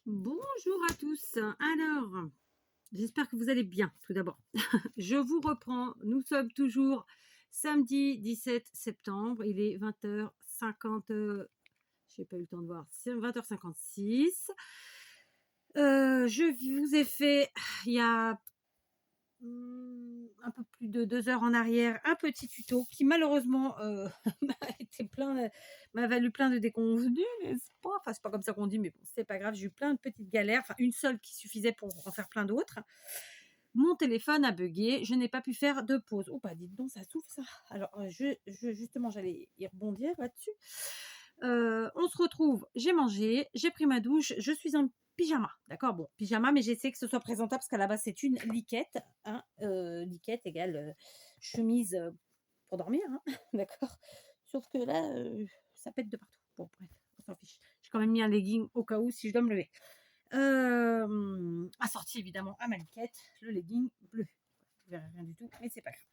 Bonjour à tous. Alors, j'espère que vous allez bien tout d'abord. Je vous reprends. Nous sommes toujours samedi 17 septembre. Il est 20h50. Je n'ai pas eu le temps de voir. C'est 20h56. Je vous ai fait il y a un peu plus de 2 heures en arrière un petit tuto qui malheureusement m'a été m'a valu plein de déconvenues, n'est-ce pas? Enfin, c'est pas comme ça qu'on dit, mais bon, c'est pas grave. J'ai eu plein de petites galères, enfin une seule qui suffisait pour en faire plein d'autres. Mon téléphone a bugué, je n'ai pas pu faire de pause. Oh bah dites donc, ça souffle ça. Alors justement, j'allais y rebondir là-dessus. On se retrouve, j'ai mangé, j'ai pris ma douche, je suis en pyjama, d'accord? Bon, pyjama, mais j'essaie que ce soit présentable parce qu'à la base, c'est une liquette, hein, liquette égale chemise pour dormir, hein, d'accord? Sauf que là, ça pète de partout. Bon, bref, on s'en fiche. J'ai quand même mis un legging au cas où si je dois me lever. Assorti évidemment à ma liquette, le legging bleu. Vous verrez rien du tout, mais c'est pas grave.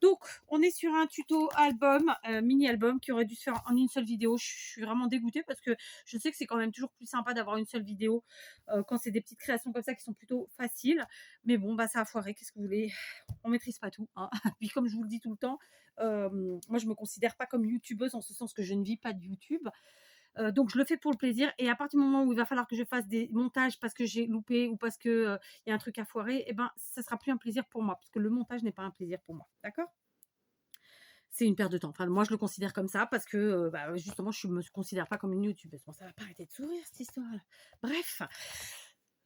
Donc, on est sur un tuto album, mini-album qui aurait dû se faire en une seule vidéo. Je suis vraiment dégoûtée parce que je sais que c'est quand même toujours plus sympa d'avoir une seule vidéo quand c'est des petites créations comme ça qui sont plutôt faciles. Mais bon, bah ça a foiré, qu'est-ce que vous voulez? On maîtrise pas tout, hein. Puis comme je vous le dis tout le temps, moi je me considère pas comme youtubeuse en ce sens que je ne vis pas de YouTube. Donc je le fais pour le plaisir et à partir du moment où il va falloir que je fasse des montages parce que j'ai loupé ou parce que il y a un truc à foirer, et ben ça sera plus un plaisir pour moi, parce que le montage n'est pas un plaisir pour moi, d'accord? C'est une perte de temps. Enfin, moi je le considère comme ça parce que bah, justement je me considère pas comme une youtubeuse. Bon, ça va pas arrêter de sourire cette histoire là. Bref,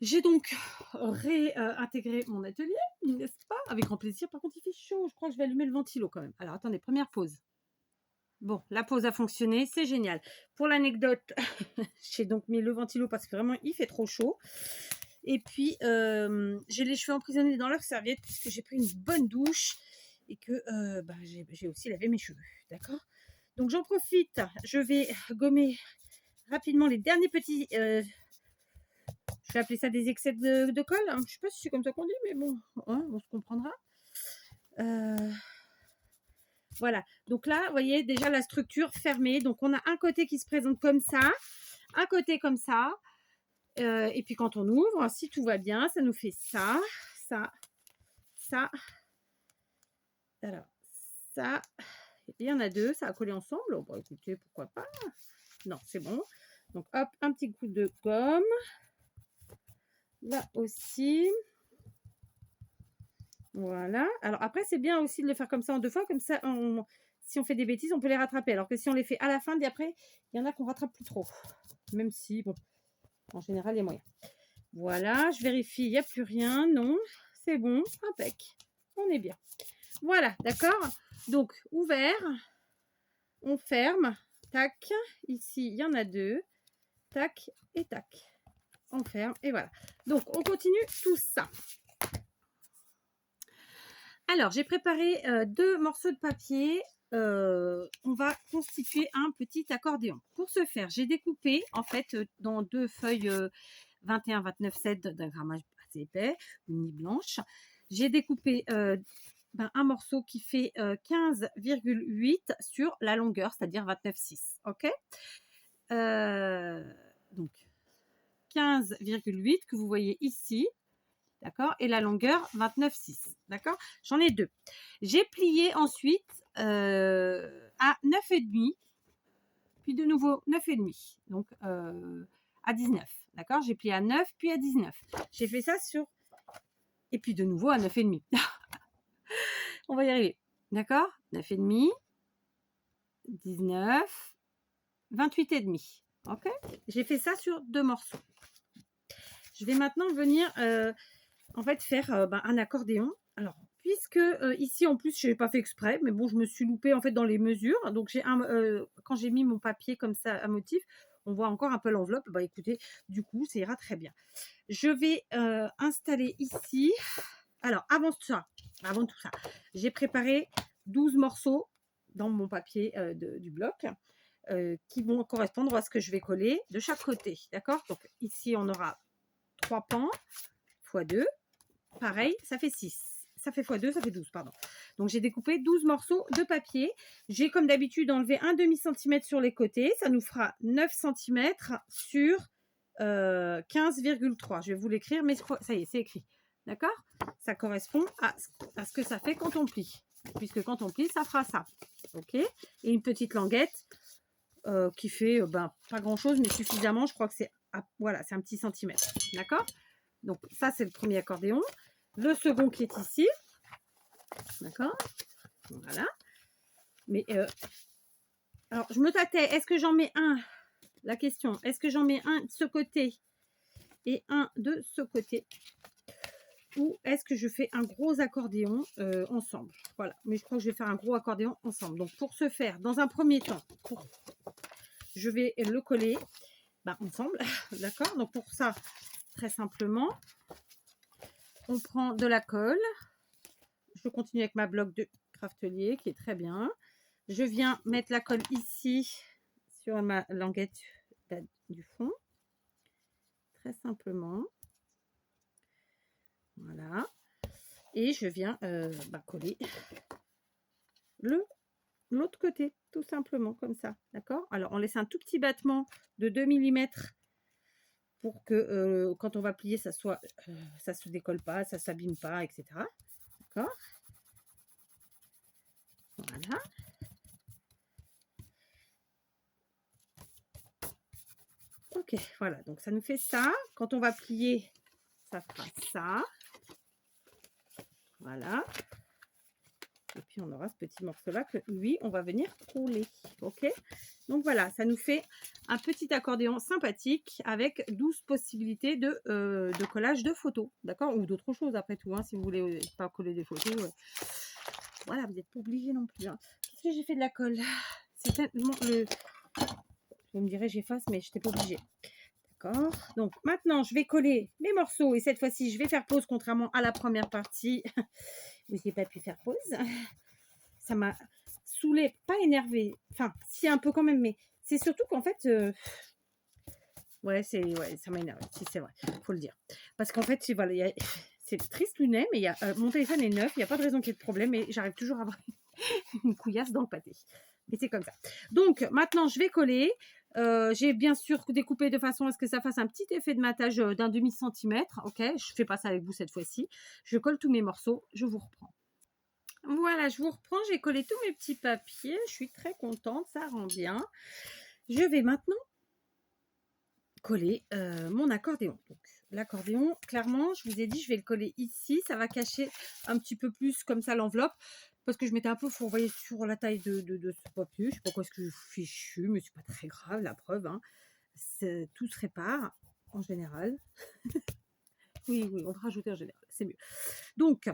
j'ai donc réintégré mon atelier, n'est-ce pas? Avec grand plaisir. Par contre il fait chaud, je crois que je vais allumer le ventilo quand même. Alors attendez, première pause. Bon, la pause a fonctionné, c'est génial. Pour l'anecdote, j'ai donc mis le ventilo parce que vraiment il fait trop chaud. Et puis j'ai les cheveux emprisonnés dans leur serviette puisque j'ai pris une bonne douche et que bah, j'ai aussi lavé mes cheveux. D'accord? Donc j'en profite, je vais gommer rapidement les derniers petits. Je vais appeler ça des excès de colle, hein. Je ne sais pas si c'est comme ça qu'on dit, mais bon, hein, on se comprendra. Euh, Voilà, donc là, vous voyez déjà la structure fermée. Donc on a un côté qui se présente comme ça, un côté comme ça. Et puis quand on ouvre, si tout va bien, ça nous fait ça, ça, ça. Alors, ça. Il y en a deux, ça a collé ensemble. Oh, bah, écoutez, pourquoi pas? Non, c'est bon. Donc hop, un petit coup de gomme. Là aussi. Voilà. Alors après, c'est bien aussi de le faire comme ça en deux fois. Comme ça, si on fait des bêtises, on peut les rattraper. Alors que si on les fait à la fin, après, il y en a qu'on rattrape plus trop. Même si, bon, en général, il y a moyen. Voilà, je vérifie, il n'y a plus rien. Non, c'est bon, impec. On est bien. Voilà, d'accord? Donc, ouvert, on ferme. Tac. Ici, il y en a deux. Tac et tac. On ferme et voilà. Donc, on continue tout ça. Alors, j'ai préparé 2 morceaux de papier. On va constituer un petit accordéon. Pour ce faire, j'ai découpé en fait dans 2 feuilles 21-29-7 d'un grammage assez épais, uni blanche. J'ai découpé un morceau qui fait 15,8 sur la longueur, c'est-à-dire 29,6. Ok, donc 15,8 que vous voyez ici. D'accord? Et la longueur 29,6. D'accord? J'en ai deux. J'ai plié ensuite à 9,5, puis de nouveau 9,5. Donc à 19. D'accord? J'ai plié à 9, puis à 19. J'ai fait ça sur. Et puis de nouveau à 9,5. On va y arriver. D'accord? 9,5, 19, 28,5. Ok? J'ai fait ça sur 2 morceaux. Je vais maintenant venir en fait faire un accordéon. Alors, puisque ici en plus je n'ai pas fait exprès, mais bon, je me suis loupée en fait dans les mesures. Donc quand j'ai mis mon papier comme ça à motif, on voit encore un peu l'enveloppe. Bah écoutez, du coup, ça ira très bien. Je vais installer ici. Alors, avant tout ça, j'ai préparé 12 morceaux dans mon papier du bloc qui vont correspondre à ce que je vais coller de chaque côté. D'accord? Donc ici, on aura 3 pans x 2. Pareil, ça fait 6. Ça fait x2, ça fait 12, pardon. Donc, j'ai découpé 12 morceaux de papier. J'ai, comme d'habitude, enlevé un demi-centimètre sur les côtés. Ça nous fera 9 cm sur 15,3. Je vais vous l'écrire, mais ça y est, c'est écrit. D'accord? Ça correspond à ce que ça fait quand on plie. Puisque quand on plie, ça fera ça. OK? Et une petite languette qui fait pas grand-chose, mais suffisamment. Je crois que c'est voilà, c'est un petit centimètre. D'accord? Donc, ça, c'est le premier accordéon. Le second qui est ici. D'accord? Voilà. Mais, alors, je me tâtais. Est-ce que j'en mets un? La question, est-ce que j'en mets un de ce côté et un de ce côté? Ou est-ce que je fais un gros accordéon ensemble? Voilà, mais je crois que je vais faire un gros accordéon ensemble. Donc, pour ce faire, dans un premier temps, je vais le coller ensemble. D'accord? Donc, pour ça, très simplement, on prend de la colle. Je continue avec ma bloc de craftelier qui est très bien. Je viens mettre la colle ici sur ma languette du fond. Très simplement. Voilà. Et je viens coller l'autre côté, tout simplement, comme ça. D'accord? Alors, on laisse un tout petit battement de 2 mm pour que quand on va plier, ça se décolle pas, ça s'abîme pas, etc. D'accord? Voilà. Ok, voilà. Donc, ça nous fait ça. Quand on va plier, ça fera ça. Voilà. Et puis, on aura ce petit morceau-là que, lui, on va venir rouler. OK? Donc, voilà, ça nous fait un petit accordéon sympathique avec 12 possibilités de collage de photos. D'accord? Ou d'autres choses, après tout. Hein, si vous voulez pas coller des photos. Voilà, vous n'êtes pas obligé non plus. Hein. Qu'est-ce que j'ai fait de la colle? C'est tellement le... Vous me direz, j'efface, mais je n'étais pas obligée. D'accord? Donc, maintenant, je vais coller mes morceaux. Et cette fois-ci, je vais faire pause, contrairement à la première partie. Vous n'avez pas pu faire pause. Ça m'a saoulée, pas énervée. Enfin, si, un peu quand même, mais c'est surtout qu'en fait, ouais, ça m'a énervé. Si, c'est vrai, faut le dire. Parce qu'en fait, voilà, c'est triste ou n'est, mais mon téléphone est neuf, il n'y a pas de raison qu'il y ait de problème, mais j'arrive toujours à avoir une couillasse dans le pâté. Mais c'est comme ça. Donc, maintenant, je vais coller. J'ai bien sûr découpé de façon à ce que ça fasse un petit effet de matage d'un demi-centimètre. Ok, je ne fais pas ça avec vous cette fois-ci. Je colle tous mes morceaux. Je vous reprends. Voilà, je vous reprends. J'ai collé tous mes petits papiers. Je suis très contente. Ça rend bien. Je vais maintenant coller mon accordéon. Donc, l'accordéon, clairement, je vous ai dit, je vais le coller ici. Ça va cacher un petit peu plus comme ça l'enveloppe. Parce que je m'étais un peu fourvoyée sur la taille de ce papier. Je ne sais pas quoi ce que je suis fichu, mais c'est pas très grave, la preuve. Hein. Tout se répare en général. Oui, on va rajouter en général, c'est mieux. Donc,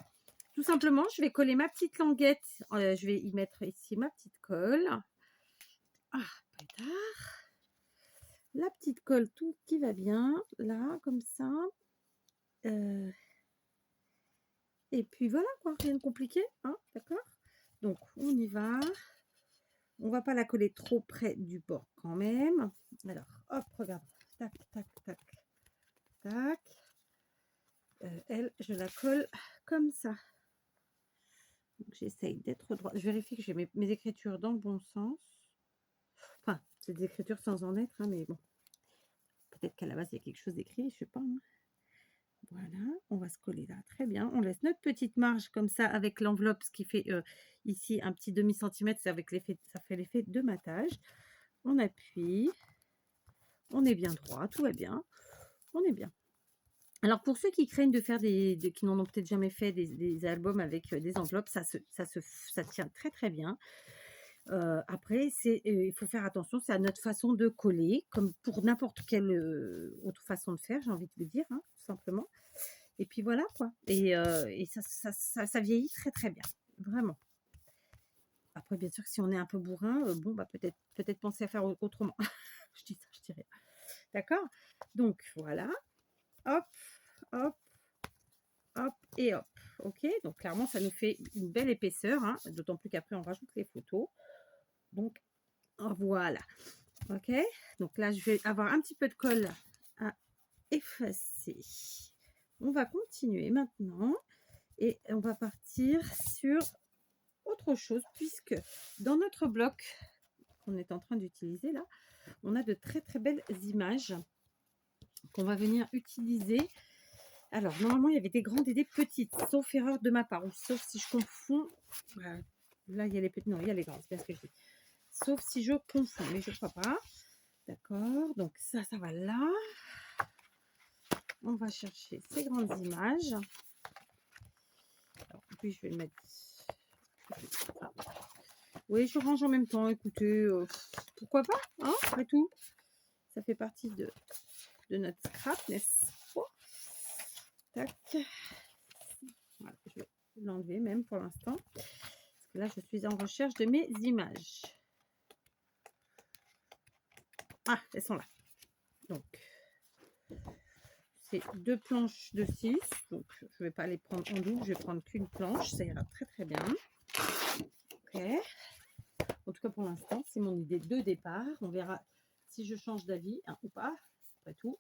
tout simplement, je vais coller ma petite languette. Je vais y mettre ici ma petite colle. Ah, pétard. La petite colle, tout qui va bien. Là, comme ça. Et puis voilà, quoi. Rien de compliqué. Hein, d'accord? Donc, on y va. On va pas la coller trop près du bord quand même. Alors, hop, regarde. Tac, tac, tac, tac. Elle, je la colle comme ça. J'essaye d'être droite. Je vérifie que j'ai mes écritures dans le bon sens. Enfin, c'est des écritures sans en être, hein, mais bon. Peut-être qu'à la base, il y a quelque chose d'écrit, je sais pas. Hein. Voilà, on va se coller là. Très bien. On laisse notre petite marge comme ça avec l'enveloppe, ce qui fait ici un petit demi-centimètre. C'est avec l'effet, ça fait l'effet de matage. On appuie. On est bien droit, tout va bien. On est bien. Alors, pour ceux qui craignent de faire qui n'en ont peut-être jamais fait des albums avec des enveloppes, ça tient très très bien. Après, il faut faire attention, c'est à notre façon de coller, comme pour n'importe quelle autre façon de faire, j'ai envie de vous dire, hein, tout simplement. Et puis voilà, quoi. Et ça vieillit très très bien, vraiment. Après, bien sûr, si on est un peu bourrin, peut-être penser à faire autrement. Je dis ça, je dirais. D'accord? Donc, voilà. Hop, hop, hop et hop. Ok, donc clairement, ça nous fait une belle épaisseur, hein, d'autant plus qu'après, on rajoute les photos. Donc, voilà. Ok, donc là, je vais avoir un petit peu de colle à effacer. On va continuer maintenant et on va partir sur autre chose puisque dans notre bloc qu'on est en train d'utiliser là, on a de très très belles images qu'on va venir utiliser. Alors, normalement, il y avait des grandes et des petites, sauf erreur de ma part, ou sauf si je confonds. Là, il y a les petites, non, il y a les grandes, c'est bien ce que je dis. Sauf si je confonds, mais je ne crois pas. D'accord, donc ça va là. On va chercher ces grandes images. Alors, puis je vais le mettre. Oui, je range en même temps. Écoutez, pourquoi pas, hein, après tout. Ça fait partie de notre scrap, n'est-ce pas? Tac. Voilà, je vais l'enlever même pour l'instant. Parce que là, je suis en recherche de mes images. Ah, elles sont là. Donc, c'est 2 planches de 6. Donc, je ne vais pas les prendre en double. Je vais prendre qu'une planche. Ça ira très, très bien. Ok. En tout cas, pour l'instant, c'est mon idée de départ. On verra si je change d'avis, hein, ou pas. Après tout,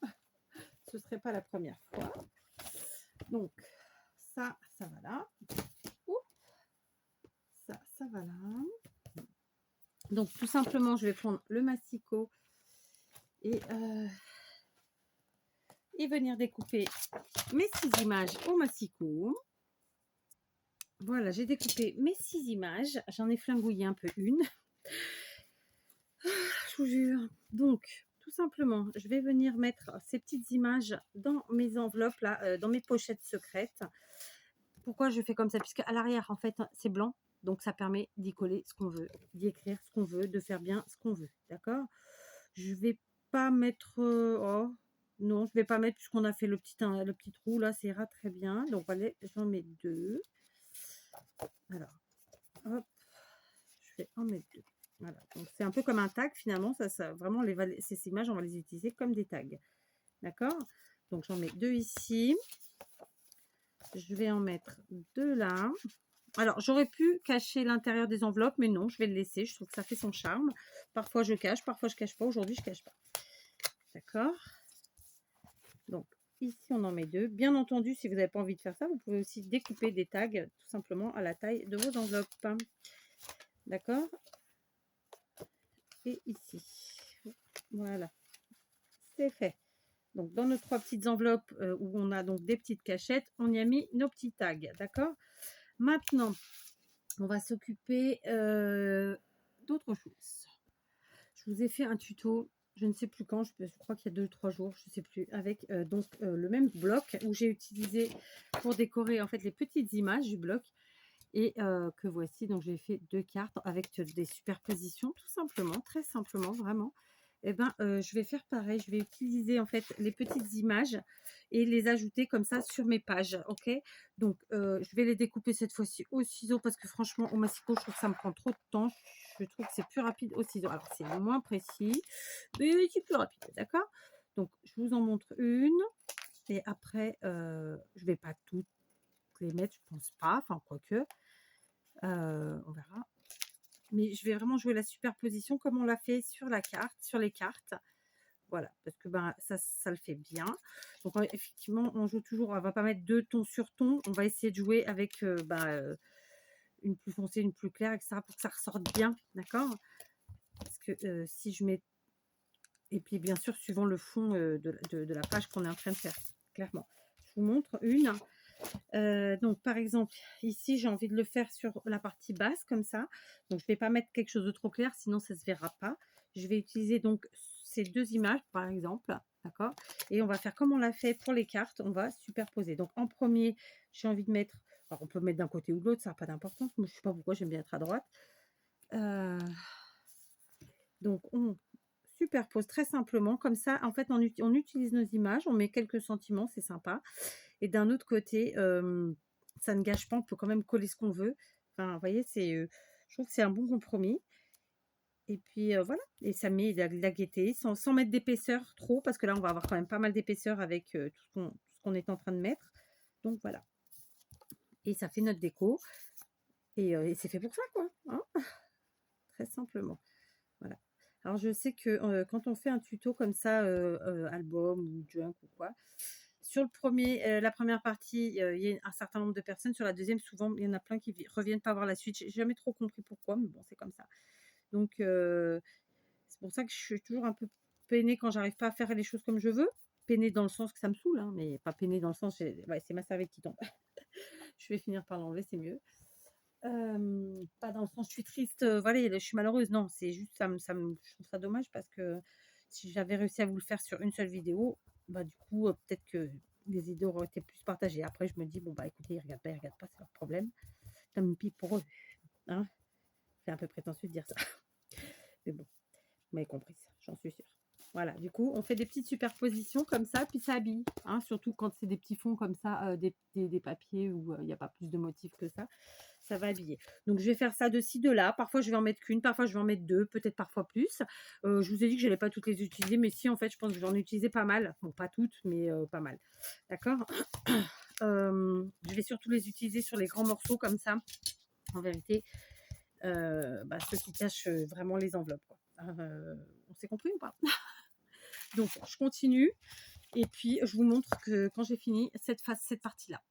ce ne serait pas la première fois. Donc, ça va là. Ouh. Ça va là. Donc, tout simplement, je vais prendre le massicot et venir découper mes 6 images au massicot. Voilà, j'ai découpé mes 6 images. J'en ai flingouillé un peu une. Je vous jure. Donc, tout simplement, je vais venir mettre ces petites images dans mes enveloppes, là, dans mes pochettes secrètes. Pourquoi je fais comme ça? Puisque à l'arrière, en fait, c'est blanc. Donc, ça permet d'y coller ce qu'on veut, d'y écrire ce qu'on veut, de faire bien ce qu'on veut. D'accord? Je vais pas mettre... oh, non, je vais pas mettre puisqu'on a fait le petit trou. Là, ça ira très bien. Donc, allez, j'en mets 2. Alors, hop, je vais en mettre 2. Voilà, donc c'est un peu comme un tag finalement. Ça vraiment, ces images, on va les utiliser comme des tags. D'accord? Donc, j'en mets 2 ici. Je vais en mettre 2 là. Alors, j'aurais pu cacher l'intérieur des enveloppes, mais non, je vais le laisser. Je trouve que ça fait son charme. Parfois, je cache, parfois, je cache pas. Aujourd'hui, je cache pas. D'accord? Donc, ici, on en met 2. Bien entendu, si vous n'avez pas envie de faire ça, vous pouvez aussi découper des tags tout simplement à la taille de vos enveloppes. D'accord? Et ici. Voilà. C'est fait. Donc, dans nos 3 petites enveloppes où on a donc des petites cachettes, on y a mis nos petits tags. D'accord? Maintenant, on va s'occuper d'autre chose. Je vous ai fait un tuto, je ne sais plus quand, je crois qu'il y a 2-3 jours, je ne sais plus, avec le même bloc où j'ai utilisé pour décorer en fait les petites images du bloc. Et que voici, donc j'ai fait 2 cartes avec des superpositions, tout simplement, très simplement, vraiment. Et ben, je vais faire pareil, je vais utiliser en fait les petites images et les ajouter comme ça sur mes pages, ok? Donc, je vais les découper cette fois-ci au ciseau parce que franchement, au massicot, je trouve que ça me prend trop de temps. Je trouve que c'est plus rapide au ciseau. Alors, c'est moins précis, mais c'est plus rapide, d'accord? Donc, je vous en montre une et après, je vais pas toutes les mettre, je pense pas, enfin, quoique. On verra. Mais je vais vraiment jouer la superposition comme on l'a fait sur la carte, sur les cartes. Voilà, parce que ben, ça le fait bien. Donc effectivement, on joue toujours, on va pas mettre 2 tons sur ton. On va essayer de jouer avec une plus foncée, une plus claire, etc. pour que ça ressorte bien, d'accord? Parce que si je mets... Et puis bien sûr, suivant le fond de la page qu'on est en train de faire, clairement. Je vous montre une. Donc, par exemple, ici, j'ai envie de le faire sur la partie basse, comme ça. Donc, je ne vais pas mettre quelque chose de trop clair, sinon ça ne se verra pas. Je vais utiliser donc ces 2 images, par exemple, d'accord? Et on va faire comme on l'a fait pour les cartes, on va superposer. Donc, en premier, j'ai envie de mettre... Alors, on peut mettre d'un côté ou de l'autre, ça n'a pas d'importance. Moi, je ne sais pas pourquoi, j'aime bien être à droite. Donc, on superpose très simplement. Comme ça, en fait, on utilise nos images, on met quelques sentiments, c'est sympa. Et d'un autre côté, ça ne gâche pas, on peut quand même coller ce qu'on veut. Enfin, vous voyez, je trouve que c'est un bon compromis. Et puis voilà, et ça met de la gaieté, sans mettre d'épaisseur trop, parce que là, on va avoir quand même pas mal d'épaisseur avec tout ce qu'on est en train de mettre. Donc voilà. Et ça fait notre déco. Et c'est fait pour ça, quoi. Hein, très simplement. Voilà. Alors, je sais que quand on fait un tuto comme ça, album ou junk ou quoi, sur la première partie, il y a un certain nombre de personnes. Sur la deuxième, souvent, il y en a plein qui reviennent pas voir la suite. J'ai jamais trop compris pourquoi, mais bon, c'est comme ça. Donc, c'est pour ça que je suis toujours un peu peinée quand j'arrive pas à faire les choses comme je veux. peiner dans le sens que ça me saoule, hein, mais pas peiner dans le sens, ouais, c'est ma serviette qui tombe. Je vais finir par l'enlever, c'est mieux. Pas dans le sens je suis triste, voilà, je suis malheureuse, non, c'est juste je trouve ça dommage parce que si j'avais réussi à vous le faire sur une seule vidéo, bah, du coup, peut-être que les idées auraient été plus partagées. Après je me dis: «Bon, bah, écoutez, ils regardent pas, c'est leur problème. Tant pis pour eux», hein? C'est un peu prétentieux de dire ça, mais bon. Vous m'avez comprise, j'en suis sûre. Voilà, du coup, on fait des petites superpositions comme ça, puis ça habille, hein, surtout quand c'est des petits fonds comme ça, des papiers où il n'y a pas plus de motifs que ça va habiller. Donc, je vais faire ça de ci, de là. Parfois, je vais en mettre qu'une, parfois, je vais en mettre deux, peut-être parfois plus. Je vous ai dit que je n'allais pas toutes les utiliser, mais si, en fait, je pense que j'en ai utilisé pas mal. Bon, pas toutes, mais pas mal. D'accord. Je vais surtout les utiliser sur les grands morceaux comme ça, en vérité. Ceux qui cachent vraiment les enveloppes, quoi. On s'est compris ou pas? Donc, je continue et puis je vous montre que quand j'ai fini cette partie-là.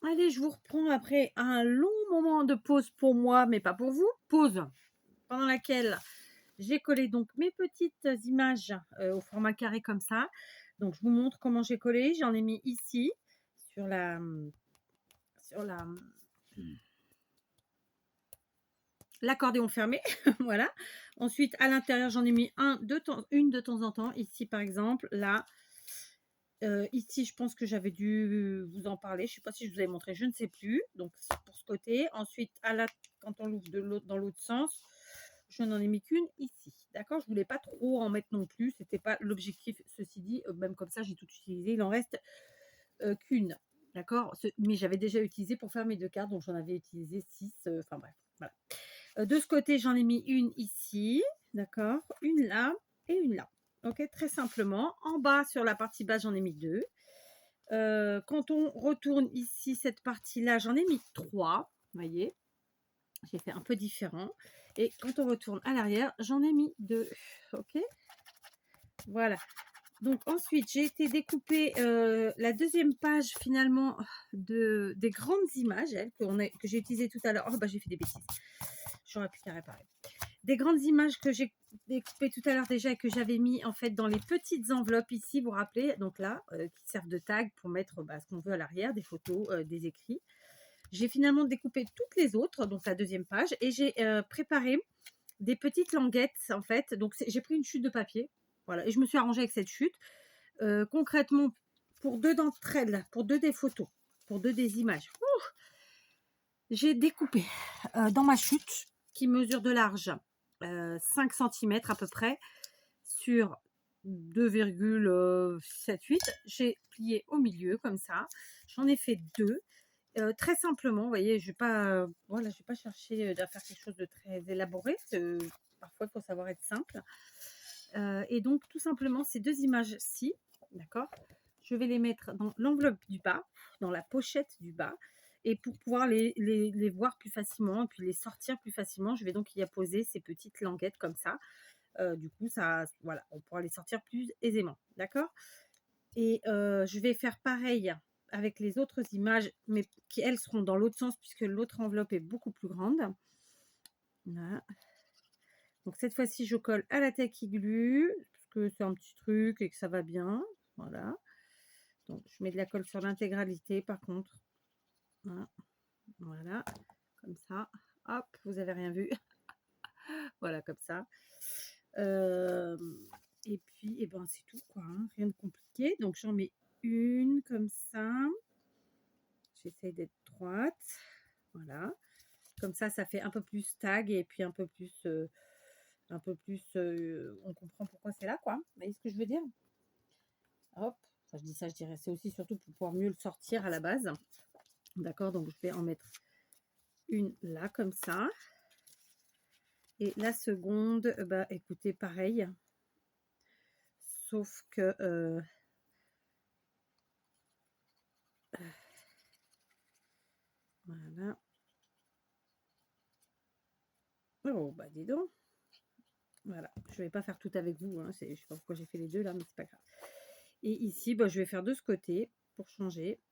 Allez, je vous reprends après un long moment de pause pour moi, mais pas pour vous. Pause pendant laquelle j'ai collé donc mes petites images au format carré comme ça. Donc, je vous montre comment j'ai collé. J'en ai mis ici sur l'accordéon fermé, voilà. Ensuite, à l'intérieur, j'en ai mis une de temps en temps. Ici, par exemple, là. Ici, je pense que j'avais dû vous en parler. Je ne sais pas si je vous avais montré, je ne sais plus. Donc, c'est pour ce côté. Ensuite, quand on l'ouvre dans l'autre sens, je n'en ai mis qu'une ici. D'accord? Je ne voulais pas trop en mettre non plus. Ce n'était pas l'objectif. Ceci dit, même comme ça, j'ai tout utilisé. Il en reste qu'une. D'accord? Mais j'avais déjà utilisé pour faire mes deux cartes. Donc, j'en avais utilisé 6. Enfin, bref. Voilà. De ce côté, j'en ai mis une ici, d'accord, une là et une là. Ok, très simplement. En bas, sur la partie basse, j'en ai mis deux. Quand on retourne ici, cette partie-là, j'en ai mis trois. Vous voyez, j'ai fait un peu différent. Et quand on retourne à l'arrière, j'en ai mis deux. Ok, voilà. Donc ensuite, j'ai été découper la deuxième page finalement des grandes images que j'ai utilisées tout à l'heure. Oh, bah j'ai fait des bêtises. J'aurais pu la réparer. Des grandes images que j'ai découpées tout à l'heure déjà et que j'avais mis en fait dans les petites enveloppes ici, vous vous rappelez, donc là, qui servent de tag pour mettre ce qu'on veut à l'arrière, des photos, des écrits. J'ai finalement découpé toutes les autres, donc la deuxième page, et j'ai préparé des petites languettes en fait. Donc j'ai pris une chute de papier, voilà, et je me suis arrangée avec cette chute. Concrètement, pour deux d'entre elles, pour deux des photos, pour deux des images, j'ai découpé dans ma chute qui mesure de large 5 cm à peu près sur 2,78. J'ai plié au milieu comme ça. J'en ai fait deux. Très simplement, vous voyez, je ne vais pas, voilà, je vais pas chercher à faire quelque chose de très élaboré. Parfois, il faut savoir être simple. Et donc, tout simplement, ces deux images-ci, d'accord, je vais les mettre dans l'enveloppe du bas, dans la pochette du bas. Et pour pouvoir les voir plus facilement et puis les sortir plus facilement, je vais donc y apposer ces petites languettes comme ça. Du coup, voilà, on pourra les sortir plus aisément. D'accord? Et je vais faire pareil avec les autres images, mais qui, elles, seront dans l'autre sens puisque l'autre enveloppe est beaucoup plus grande. Voilà. Donc, cette fois-ci, je colle à la tacky glue parce que c'est un petit truc et que ça va bien. Voilà. Donc, je mets de la colle sur l'intégralité, par contre. Voilà. Voilà, comme ça. Hop, vous avez rien vu. Voilà, comme ça. Et puis, eh ben, c'est tout, quoi. Hein. Rien de compliqué. Donc, j'en mets une comme ça. J'essaie d'être droite. Voilà. Comme ça fait un peu plus tag et puis un peu plus, on comprend pourquoi c'est là, quoi. Vous voyez ce que je veux dire? Hop. Enfin, je dis ça, je dirais. C'est aussi surtout pour pouvoir mieux le sortir à la base. D'accord, donc je vais en mettre une là, comme ça. Et la seconde, bah, écoutez, pareil. Sauf que... voilà. Oh, bah dis donc. Voilà, je vais pas faire tout avec vous. Hein. Je sais pas pourquoi j'ai fait les deux là, mais c'est pas grave. Et ici, bah, je vais faire de ce côté pour changer.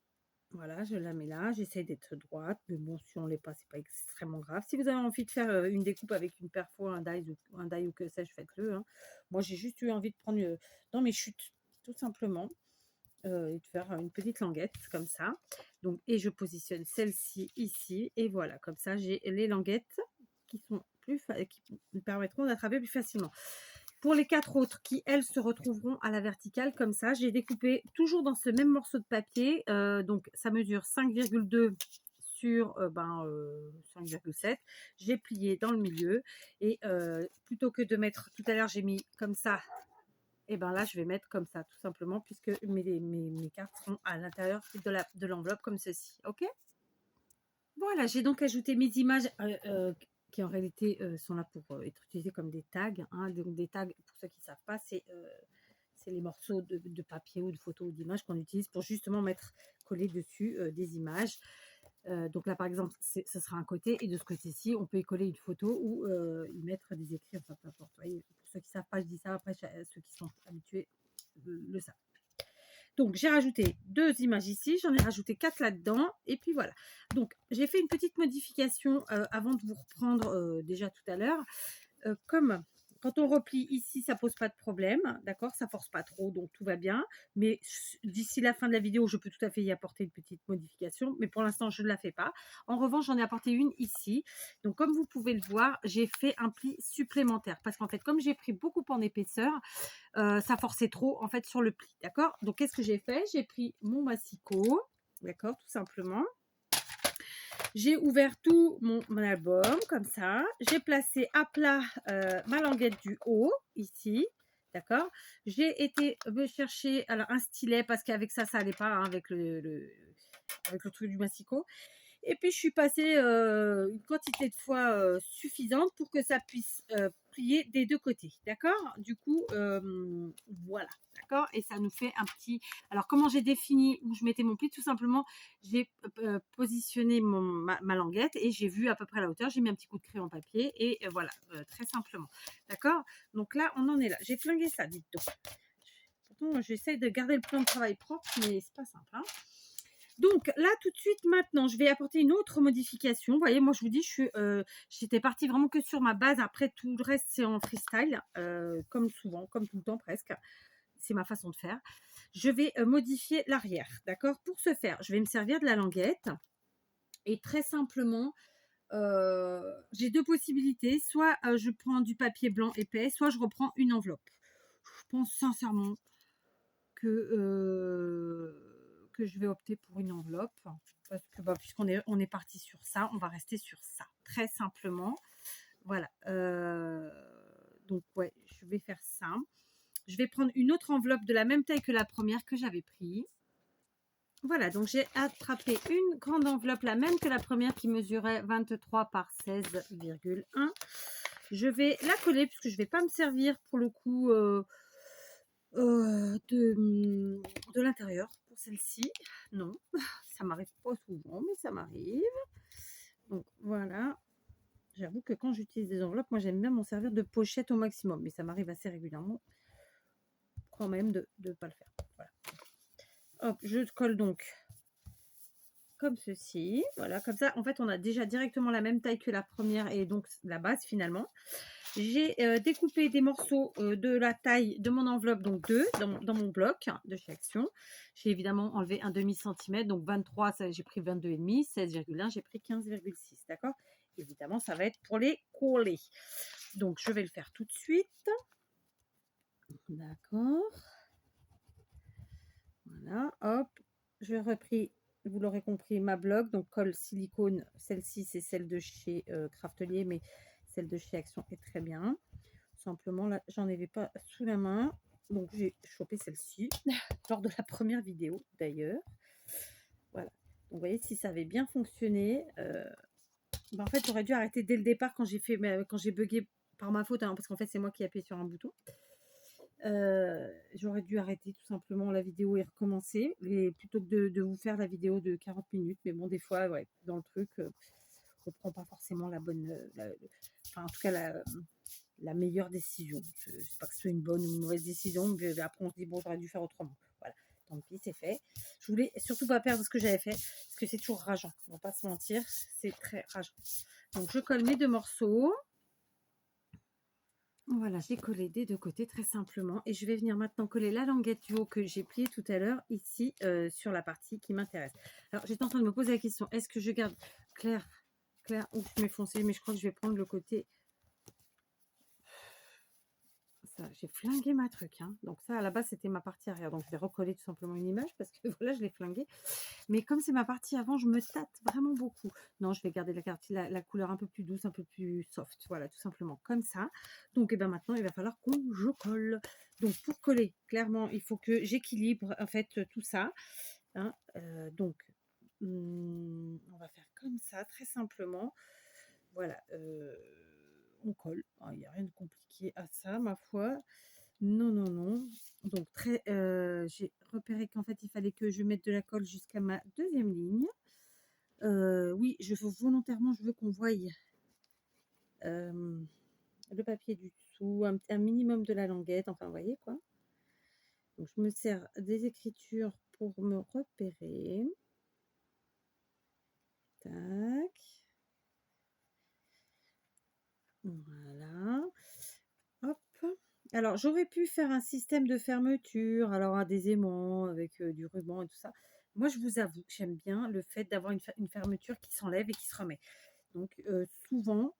Voilà, je la mets là. J'essaie d'être droite, mais bon, si on l'est pas, c'est pas extrêmement grave. Si vous avez envie de faire une découpe avec une perfo, un die ou que sais-je, faites-le. Hein. Moi, j'ai juste eu envie de prendre dans mes chutes, tout simplement. et de faire une petite languette comme ça. Donc, et je positionne celle-ci ici. Et voilà, comme ça, j'ai les languettes qui sont qui me permettront d'attraper plus facilement. Pour les 4 autres qui, elles, se retrouveront à la verticale comme ça, j'ai découpé toujours dans ce même morceau de papier. Donc, ça mesure 5,2 sur 5,7. J'ai plié dans le milieu et plutôt que de mettre, tout à l'heure, j'ai mis comme ça. Et ben là, je vais mettre comme ça, tout simplement, puisque mes cartes seront à l'intérieur de l'enveloppe comme ceci. OK? Voilà, j'ai donc ajouté mes images qui en réalité sont là pour être utilisées comme des tags. Hein. Donc des tags, pour ceux qui ne savent pas, c'est les morceaux de papier ou de photos ou d'images qu'on utilise pour justement coller dessus des images. Donc là, par exemple, ce sera un côté, et de ce côté-ci, on peut y coller une photo ou y mettre des écrits, enfin peu importe. Vous voyez, pour ceux qui ne savent pas, je dis ça, après ceux qui sont habitués le savent. Donc, j'ai rajouté 2 images ici, j'en ai rajouté 4 là-dedans, et puis voilà. Donc, j'ai fait une petite modification avant de vous reprendre déjà tout à l'heure. Comme quand on replie ici, ça pose pas de problème, d'accord? Ça force pas trop, donc tout va bien. Mais d'ici la fin de la vidéo, je peux tout à fait y apporter une petite modification, mais pour l'instant, je ne la fais pas. En revanche, j'en ai apporté une ici. Donc, comme vous pouvez le voir, j'ai fait un pli supplémentaire parce qu'en fait, comme j'ai pris beaucoup en épaisseur, ça forçait trop en fait sur le pli, d'accord? Donc, qu'est-ce que j'ai fait? J'ai pris mon massicot, d'accord, tout simplement. J'ai ouvert tout mon album comme ça. J'ai placé à plat ma languette du haut ici. D'accord. J'ai été me chercher alors un stylet parce qu'avec ça, ça n'allait pas hein, avec avec le truc du massicot. Et puis, je suis passée une quantité de fois suffisante pour que ça puisse plier des 2 côtés. D'accord? Du coup, voilà. D'accord? Et ça nous fait un petit... Alors, comment j'ai défini où je mettais mon pli? Tout simplement, j'ai positionné ma languette et j'ai vu à peu près la hauteur. J'ai mis un petit coup de crayon papier et voilà, très simplement. D'accord? Donc là, on en est là. J'ai flingué ça, dites donc. Pourtant, j'essaie de garder le plan de travail propre, mais c'est pas simple. Hein. Donc là, tout de suite, maintenant, je vais apporter une autre modification. Vous voyez, moi, je vous dis, j'étais partie vraiment que sur ma base. Après, tout le reste, c'est en freestyle, comme souvent, comme tout le temps presque. C'est ma façon de faire. Je vais modifier l'arrière, d'accord? Pour ce faire, je vais me servir de la languette. Et très simplement, j'ai 2 possibilités. Soit je prends du papier blanc épais, soit je reprends une enveloppe. Je pense sincèrement que je vais opter pour une enveloppe parce que puisqu'on est parti sur ça, on va rester sur ça très simplement. Voilà. Donc ouais, je vais faire ça. Je vais prendre une autre enveloppe de la même taille que la première que j'avais pris. Voilà, donc j'ai attrapé une grande enveloppe, la même que la première qui mesurait 23 par 16,1. Je vais la coller puisque je ne vais pas me servir pour le coup de l'intérieur pour celle-ci. Non, ça m'arrive pas souvent, mais ça m'arrive. Donc voilà. J'avoue que quand j'utilise des enveloppes, moi j'aime bien m'en servir de pochette au maximum, mais ça m'arrive assez régulièrement quand même de ne pas le faire. Voilà. Hop, je colle donc comme ceci. Voilà, comme ça, en fait, on a déjà directement la même taille que la première et donc la base finalement. J'ai découpé des morceaux de la taille de mon enveloppe, donc 2 dans mon bloc de chez Action. J'ai évidemment enlevé un demi-centimètre, donc 23, j'ai pris 22,5, 16,1, j'ai pris 15,6, d'accord? Évidemment, ça va être pour les coller. Donc, je vais le faire tout de suite. D'accord. Voilà, hop. Je repris, vous l'aurez compris, ma bloc, donc colle silicone. Celle-ci, c'est celle de chez Craftelier, mais celle de chez Action est très bien. Simplement, là, j'en avais pas sous la main. Donc, j'ai chopé celle-ci lors de la première vidéo, d'ailleurs. Voilà. Donc, vous voyez, si ça avait bien fonctionné, en fait, j'aurais dû arrêter dès le départ quand j'ai bugué par ma faute, hein, parce qu'en fait, c'est moi qui ai appuyé sur un bouton. J'aurais dû arrêter tout simplement la vidéo et recommencer, plutôt que de vous faire la vidéo de 40 minutes. Mais bon, des fois, ouais, dans le truc, on ne prend pas forcément la bonne... enfin, en tout cas, la meilleure décision. Je ne sais pas que ce soit une bonne ou une mauvaise décision, mais après on se dit bon, j'aurais dû faire autrement. Voilà, tant pis, c'est fait. Je voulais surtout pas perdre ce que j'avais fait, parce que c'est toujours rageant, on va pas se mentir, c'est très rageant. Donc je colle mes 2 morceaux. Voilà, j'ai collé des deux côtés très simplement et je vais venir maintenant coller la languette du haut que j'ai pliée tout à l'heure ici sur la partie qui m'intéresse. Alors j'étais en train de me poser la question, est-ce que je garde clair, clair ou je mets foncé, mais je crois que je vais prendre le côté. Ça, j'ai flingué ma truc, hein. Donc ça à la base c'était ma partie arrière, donc je vais recoller tout simplement une image parce que voilà, je l'ai flingué. Mais comme c'est ma partie avant, je me tâte vraiment beaucoup. Non, je vais garder la couleur un peu plus douce, un peu plus soft. Voilà, tout simplement comme ça. Donc, et ben maintenant, il va falloir que je colle. Donc, pour coller, clairement, il faut que j'équilibre en fait tout ça. Hein. Donc, on va faire comme ça, très simplement. Voilà, on colle. Il n'y a rien de compliqué à ça, ma foi. Non, non, non. Donc, j'ai repéré qu'en fait, il fallait que je mette de la colle jusqu'à ma deuxième ligne. Oui, volontairement, je veux qu'on voie le papier du dessous, un minimum de la languette, enfin, vous voyez quoi. Donc, je me sers des écritures pour me repérer. Tac. Voilà. Hop. Alors, j'aurais pu faire un système de fermeture, alors à des aimants avec du ruban et tout ça. Moi, je vous avoue que j'aime bien le fait d'avoir une fermeture qui s'enlève et qui se remet. Donc, souvent,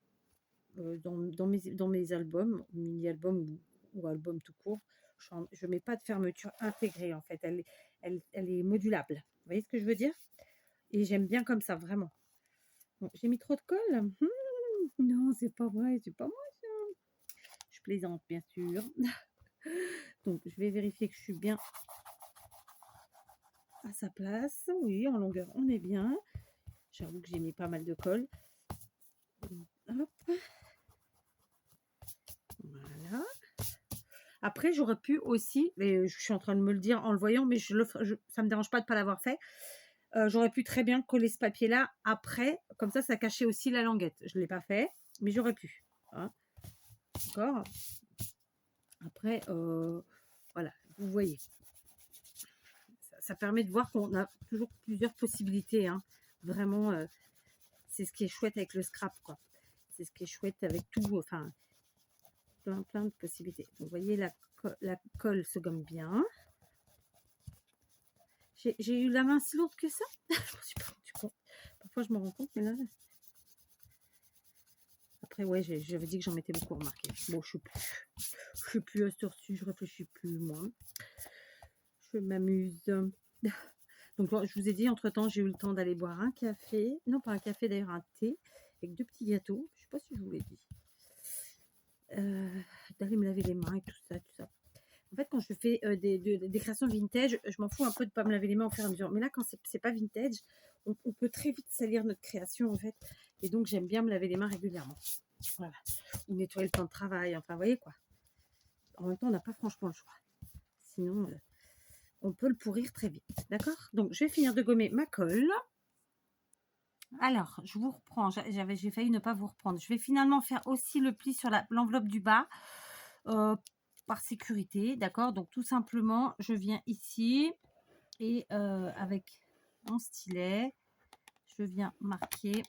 dans mes albums, mini-albums ou albums tout court, je mets pas de fermeture intégrée en fait. Elle est modulable. Vous voyez ce que je veux dire? Et j'aime bien comme ça, vraiment. Bon, j'ai mis trop de colle? Non, c'est pas vrai, c'est pas moi ça. Je plaisante, bien sûr. Donc, je vais vérifier que je suis bien à sa place. Oui, en longueur, on est bien. J'avoue que j'ai mis pas mal de colle. Hop. Voilà. Après, j'aurais pu aussi, mais je suis en train de me le dire en le voyant, mais ça me dérange pas de pas l'avoir fait. J'aurais pu très bien coller ce papier-là après, comme ça cachait aussi la languette. Je ne l'ai pas fait, mais j'aurais pu. Hein. D'accord. Après, voilà, vous voyez. Ça permet de voir qu'on a toujours plusieurs possibilités. Hein. Vraiment, c'est ce qui est chouette avec le scrap, quoi. C'est ce qui est chouette avec tout, enfin, plein de possibilités. Vous voyez, la colle se gomme bien. J'ai eu la main si lourde que ça. Je me suis pas rendu compte. Parfois, je me rends compte, mais là. Après, ouais, j'avais dit que j'en mettais beaucoup remarqué. Bon, je suis plus à cette heure-ci, je réfléchis plus, moi. Je m'amuse. Donc, je vous ai dit, entre-temps, j'ai eu le temps d'aller boire un café. Non, pas un café, d'ailleurs, un thé. Avec 2 petits gâteaux. Je sais pas si je vous l'ai dit. D'aller me laver les mains et tout ça, tout ça. En fait, quand je fais des créations vintage, je m'en fous un peu de ne pas me laver les mains au fur et à mesure. Mais là, quand c'est pas vintage, on peut très vite salir notre création, en fait. Et donc, j'aime bien me laver les mains régulièrement. Voilà. Ou nettoyer le temps de travail. Enfin, vous voyez quoi. En même temps, on n'a pas franchement le choix. Sinon, on peut le pourrir très vite. D'accord? Donc, je vais finir de gommer ma colle. Alors, je vous reprends. J'ai failli ne pas vous reprendre. Je vais finalement faire aussi le pli sur l'enveloppe du bas. Par sécurité, d'accord? Donc tout simplement, je viens ici et avec mon stylet, je viens marquer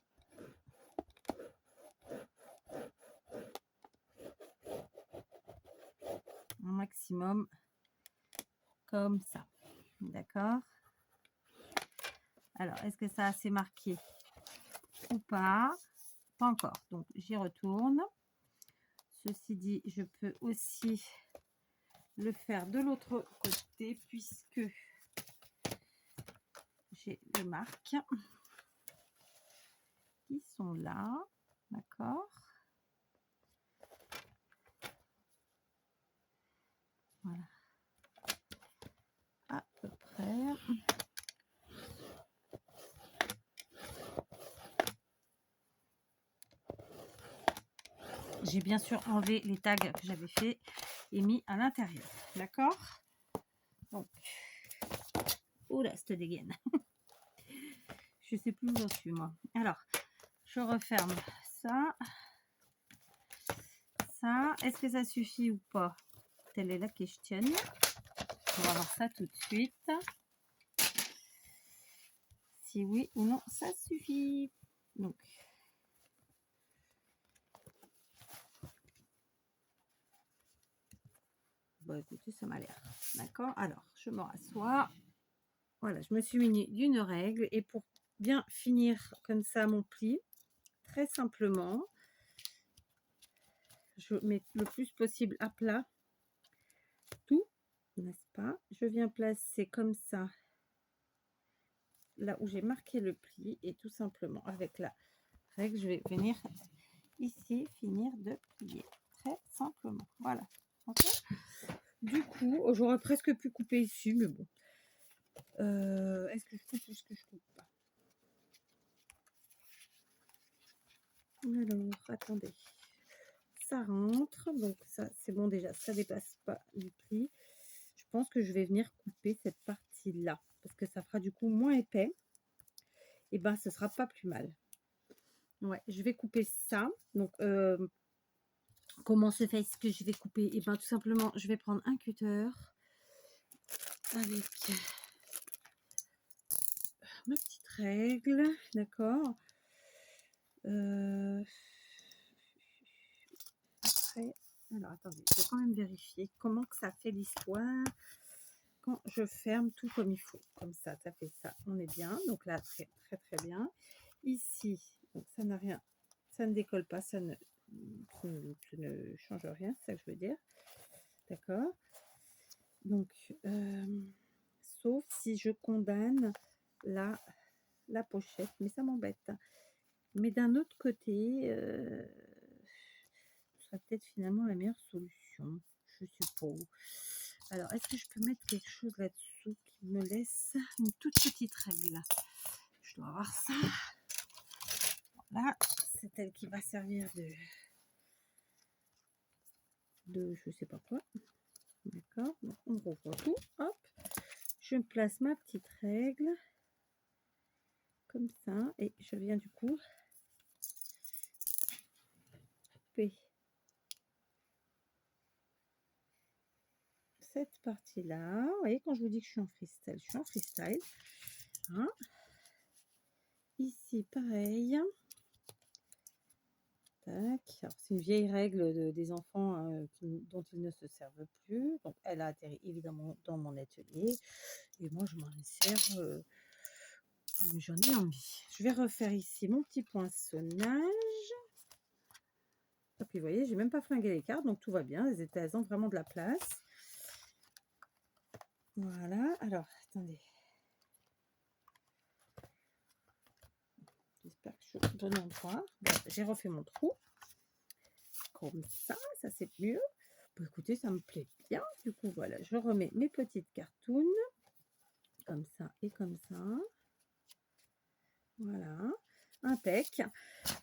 un maximum comme ça, d'accord? Alors, est-ce que ça a assez marqué ou pas? Pas encore, donc j'y retourne. Ceci dit, je peux aussi le faire de l'autre côté puisque j'ai les marques qui sont là, d'accord? Voilà, à peu près. J'ai bien sûr enlevé les tags que j'avais fait et mis à l'intérieur, d'accord? Donc, oula, cette dégaine. Je sais plus où j'en suis, moi. Alors, je referme ça. Ça, est-ce que ça suffit ou pas? Telle est la question. On va voir ça tout de suite. Si oui ou non, ça suffit. Donc, bah écoutez, ça m'a l'air. D'accord. Alors, je me rassois. Voilà, je me suis munie d'une règle et pour bien finir comme ça mon pli, très simplement, je mets le plus possible à plat tout, n'est-ce pas? Je viens placer comme ça, là où j'ai marqué le pli et tout simplement avec la règle, je vais venir ici finir de plier très simplement. Voilà. Ok. Du coup, j'aurais presque pu couper ici, mais bon. Est-ce que je coupe ou est-ce que je coupe pas? Alors, attendez. Ça rentre, donc ça c'est bon déjà, ça dépasse pas du pli. Je pense que je vais venir couper cette partie-là parce que ça fera du coup moins épais. Et ben, ce sera pas plus mal. Ouais, je vais couper ça. Donc, comment se fait ce que je vais couper? Et ben, tout simplement, je vais prendre un cutter avec ma petite règle, d'accord. Après, alors attendez, je vais quand même vérifier comment que ça fait l'histoire quand je ferme tout comme il faut. Comme ça fait ça, on est bien. Donc là, très très très bien. Ici, donc ça n'a rien, ça ne décolle pas, ça ne change rien, c'est ça que je veux dire. D'accord. Donc, sauf si je condamne la pochette, mais ça m'embête. Mais d'un autre côté, ce sera peut-être finalement la meilleure solution, je suppose. Alors, est-ce que je peux mettre quelque chose là-dessous qui me laisse une toute petite règle? Je dois avoir ça. Voilà, c'est elle qui va servir de je sais pas quoi. D'accord, donc on rouvre tout. Hop, je place ma petite règle comme ça et je viens du coup couper cette partie là. Vous voyez, quand je vous dis que je suis en freestyle, je suis en freestyle. Hein, ici pareil. Tac. C'est une vieille règle des enfants dont ils ne se servent plus. Donc elle a atterri évidemment dans mon atelier et moi je m'en sers comme j'en ai envie. Je vais refaire ici mon petit poinçonnage. Et puis vous voyez, j'ai même pas flingué les cartes, donc tout va bien. Elles ont vraiment de la place. Voilà. Alors attendez. J'espère que je suis au bon endroit. Bon, j'ai refait mon trou. Comme ça c'est mieux. Bon, écoutez, ça me plaît bien. Du coup, voilà, je remets mes petites cartounes. Comme ça et comme ça. Voilà. Impec.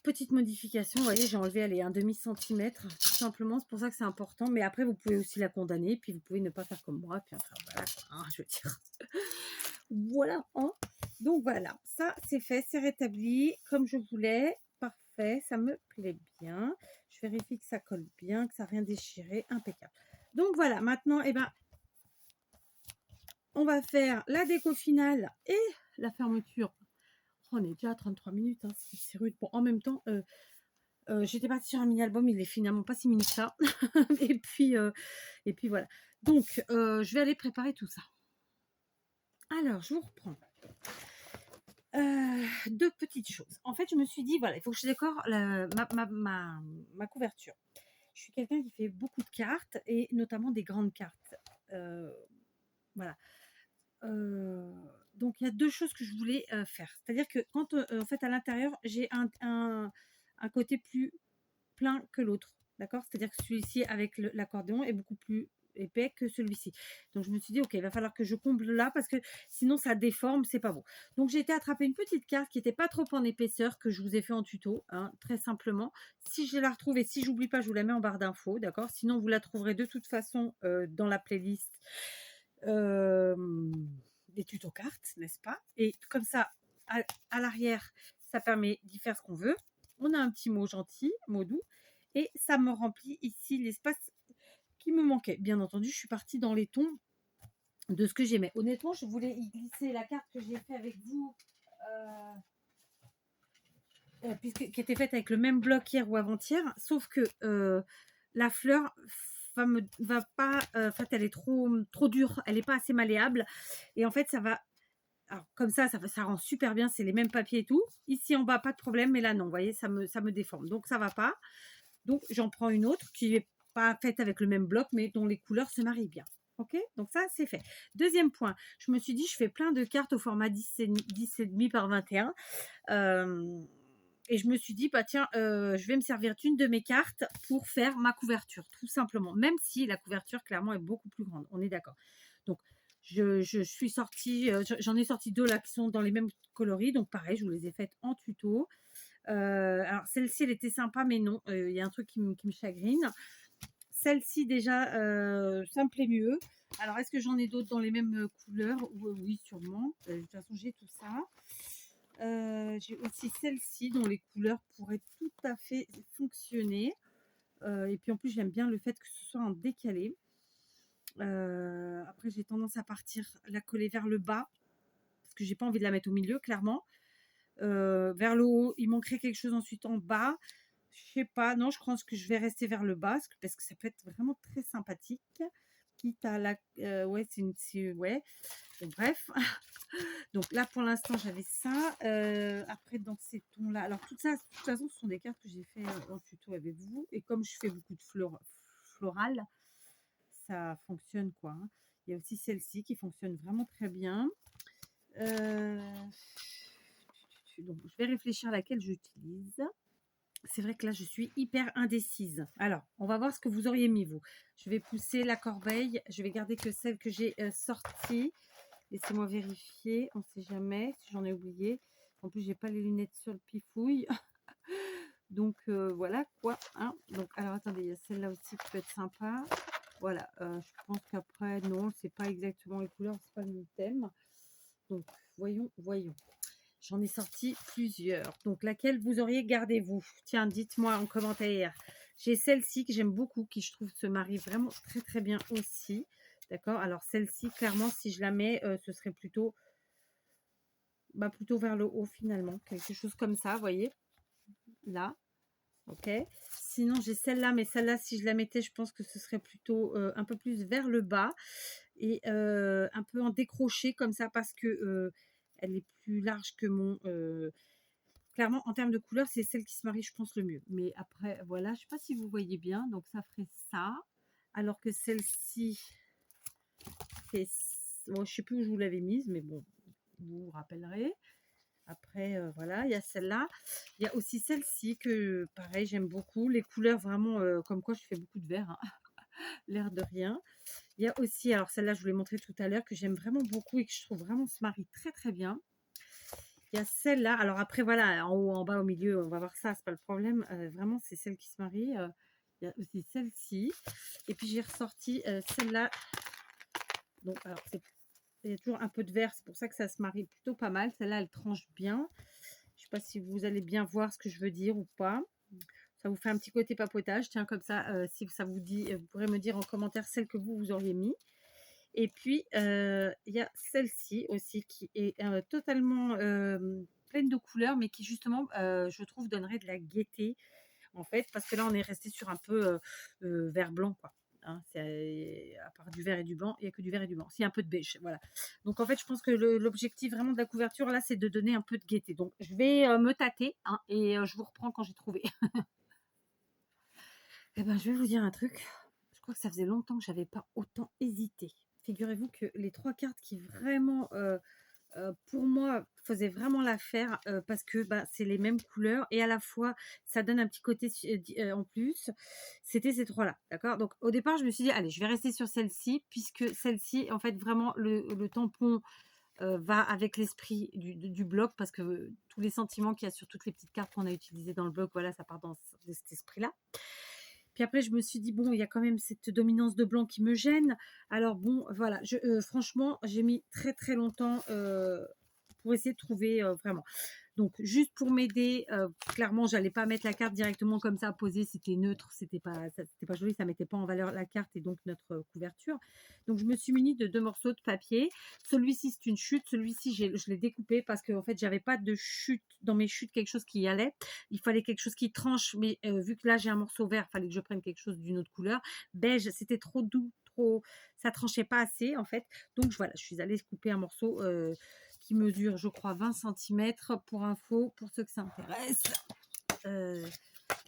Petite modification, vous voyez, j'ai enlevé allez, un demi-centimètre. Tout simplement, c'est pour ça que c'est important. Mais après, vous pouvez aussi la condamner. Puis vous pouvez ne pas faire comme moi. Puis enfin, voilà, hein, je veux dire. Voilà. Hein. Donc voilà, ça c'est fait, c'est rétabli comme je voulais. Parfait, ça me plaît bien. Je vérifie que ça colle bien, que ça n'a rien déchiré. Impeccable. Donc voilà, maintenant, eh ben, on va faire la déco finale et la fermeture. Oh, on est déjà à 33 minutes, hein, c'est rude. Bon, en même temps, j'étais partie sur un mini-album, il est finalement pas si mini que ça. et puis voilà. Donc, je vais aller préparer tout ça. Alors, je vous reprends. Deux petites choses. En fait, je me suis dit, voilà, il faut que je décore ma couverture. Je suis quelqu'un qui fait beaucoup de cartes et notamment des grandes cartes. Voilà. Donc, il y a deux choses que je voulais faire. C'est-à-dire que quand, en fait, à l'intérieur, j'ai un côté plus plein que l'autre. D'accord. C'est-à-dire que celui-ci, avec l'accordéon, est beaucoup plus épais que celui-ci. Donc, je me suis dit, OK, il va falloir que je comble là parce que sinon, ça déforme, c'est pas beau. Donc, j'ai été attraper une petite carte qui n'était pas trop en épaisseur que je vous ai fait en tuto, hein, très simplement. Si je la retrouve et si j'oublie pas, je vous la mets en barre d'infos, d'accord. Sinon, vous la trouverez de toute façon dans la playlist des tutos cartes, n'est-ce pas? Et comme ça, à l'arrière, ça permet d'y faire ce qu'on veut. On a un petit mot gentil, mot doux, et ça me remplit ici l'espace qui me manquait. Bien entendu, je suis partie dans les tons de ce que j'aimais. Honnêtement, je voulais y glisser la carte que j'ai fait avec vous, qui était faite avec le même bloc hier ou avant-hier, sauf que la fleur va pas, en fait, elle est trop dure, elle est pas assez malléable et en fait, ça va alors comme ça rend super bien, c'est les mêmes papiers et tout. Ici en bas, pas de problème, mais là non, vous voyez, ça me déforme, donc ça va pas. Donc j'en prends une autre qui est pas faite avec le même bloc, mais dont les couleurs se marient bien. Ok, donc ça c'est fait. Deuxième point, je me suis dit, je fais plein de cartes au format 10,5 par 21. Et je me suis dit, bah tiens, je vais me servir d'une de mes cartes pour faire ma couverture, tout simplement. Même si la couverture, clairement, est beaucoup plus grande. On est d'accord. Donc, je suis sortie, j'en ai sorti deux là qui sont dans les mêmes coloris. Donc, pareil, je vous les ai faites en tuto. Alors, celle-ci, elle était sympa, mais non, il y a un truc qui me chagrine. Celle-ci, déjà, ça me plaît mieux. Alors, est-ce que j'en ai d'autres dans les mêmes couleurs? Oui, sûrement. De toute façon, j'ai tout ça. J'ai aussi celle-ci dont les couleurs pourraient tout à fait fonctionner. Et puis en plus, j'aime bien le fait que ce soit en décalé. Après, j'ai tendance à la coller vers le bas parce que j'ai pas envie de la mettre au milieu, clairement. Vers le haut, il manquerait quelque chose ensuite en bas. Je sais pas, non, je pense que je vais rester vers le bas parce que ça peut être vraiment très sympathique. Quitte à la. Ouais, ouais. Donc, bref. Donc là, pour l'instant, j'avais ça. Après, dans ces tons-là. Alors, tout ça, de toute façon, ce sont des cartes que j'ai fait en tuto avec vous. Et comme je fais beaucoup de floral, ça fonctionne, quoi. Hein. Il y a aussi celle-ci qui fonctionne vraiment très bien. Donc, je vais réfléchir à laquelle j'utilise. C'est vrai que là, je suis hyper indécise. Alors, on va voir ce que vous auriez mis, vous. Je vais pousser la corbeille. Je vais garder que celle que j'ai sortie. Laissez-moi vérifier. On ne sait jamais si j'en ai oublié. En plus, j'ai pas les lunettes sur le pifouille. Donc, voilà quoi. Hein. Donc, alors, attendez, il y a celle-là aussi qui peut être sympa. Voilà. Je pense qu'après, non, c'est pas exactement les couleurs. C'est pas le même thème. Donc, voyons. J'en ai sorti plusieurs. Donc, laquelle vous auriez gardé vous? Tiens, dites-moi en commentaire. J'ai celle-ci que j'aime beaucoup, qui je trouve se marie vraiment très très bien aussi. D'accord? Alors, celle-ci, clairement, si je la mets, ce serait plutôt vers le haut finalement. Quelque chose comme ça, vous voyez? Là. Ok. Sinon, j'ai celle-là, mais celle-là, si je la mettais, je pense que ce serait plutôt un peu plus vers le bas et un peu en décroché comme ça parce que elle est plus large que mon. Clairement, en termes de couleur, c'est celle qui se marie, je pense, le mieux. Mais après, voilà, je ne sais pas si vous voyez bien. Donc, ça ferait ça. Alors que celle-ci fait. Bon, je ne sais plus où je vous l'avais mise, mais bon, vous vous rappellerez. Après, voilà, il y a celle-là. Il y a aussi celle-ci que, pareil, j'aime beaucoup. Les couleurs, vraiment, comme quoi je fais beaucoup de vert, hein, l'air de rien. Il y a aussi, alors celle-là, je vous l'ai montré tout à l'heure, que j'aime vraiment beaucoup et que je trouve vraiment se marie très, très bien. Il y a celle-là. Alors après, voilà, en haut, en bas, au milieu, on va voir ça, c'est pas le problème. Vraiment, c'est celle qui se marie. Il y a aussi celle-ci. Et puis, j'ai ressorti celle-là. Donc, alors, il y a toujours un peu de vert, c'est pour ça que ça se marie plutôt pas mal. Celle-là, elle tranche bien. Je sais pas si vous allez bien voir ce que je veux dire ou pas. Ça vous fait un petit côté papotage. Tiens, comme ça, si ça vous dit, vous pourrez me dire en commentaire celle que vous auriez mis. Et puis, il y a celle-ci aussi qui est totalement pleine de couleurs, mais qui justement, je trouve, donnerait de la gaieté, en fait, parce que là, on est resté sur un peu vert blanc, quoi. Hein, à part du vert et du blanc, il n'y a que du vert et du blanc. Si, un peu de beige, voilà. Donc, en fait, je pense que l'objectif vraiment de la couverture, là, c'est de donner un peu de gaieté. Donc, je vais me tâter hein, et je vous reprends quand j'ai trouvé. Eh ben, je vais vous dire un truc. Je crois que ça faisait longtemps que j'avais pas autant hésité. Figurez-vous que les 3 cartes qui vraiment, pour moi, faisaient vraiment l'affaire, parce que, bah, c'est les mêmes couleurs et à la fois, ça donne un petit côté en plus. C'était ces 3 là, d'accord? Donc au départ, je me suis dit: «Allez, je vais rester sur celle-ci», puisque celle-ci, en fait, vraiment le tampon, va avec l'esprit du bloc parce que tous les sentiments qu'il y a sur toutes les petites cartes qu'on a utilisées dans le bloc, voilà, ça part de cet esprit-là. Puis après, je me suis dit, bon, il y a quand même cette dominance de blanc qui me gêne. Alors bon, voilà, franchement, j'ai mis très très longtemps pour essayer de trouver vraiment. Donc, juste pour m'aider, clairement, j'allais pas mettre la carte directement comme ça, posée, c'était neutre, c'était pas joli, ça mettait pas en valeur la carte et donc notre couverture. Donc, je me suis munie de 2 morceaux de papier. Celui-ci, c'est une chute. Celui-ci, je l'ai découpé parce que en fait, j'avais pas de chute dans mes chutes, quelque chose qui y allait. Il fallait quelque chose qui tranche, mais vu que là, j'ai un morceau vert, il fallait que je prenne quelque chose d'une autre couleur. Beige, c'était trop doux, trop, ça tranchait pas assez en fait. Donc voilà, je suis allée couper un morceau qui mesure, je crois, 20 centimètres pour info, pour ceux que ça intéresse.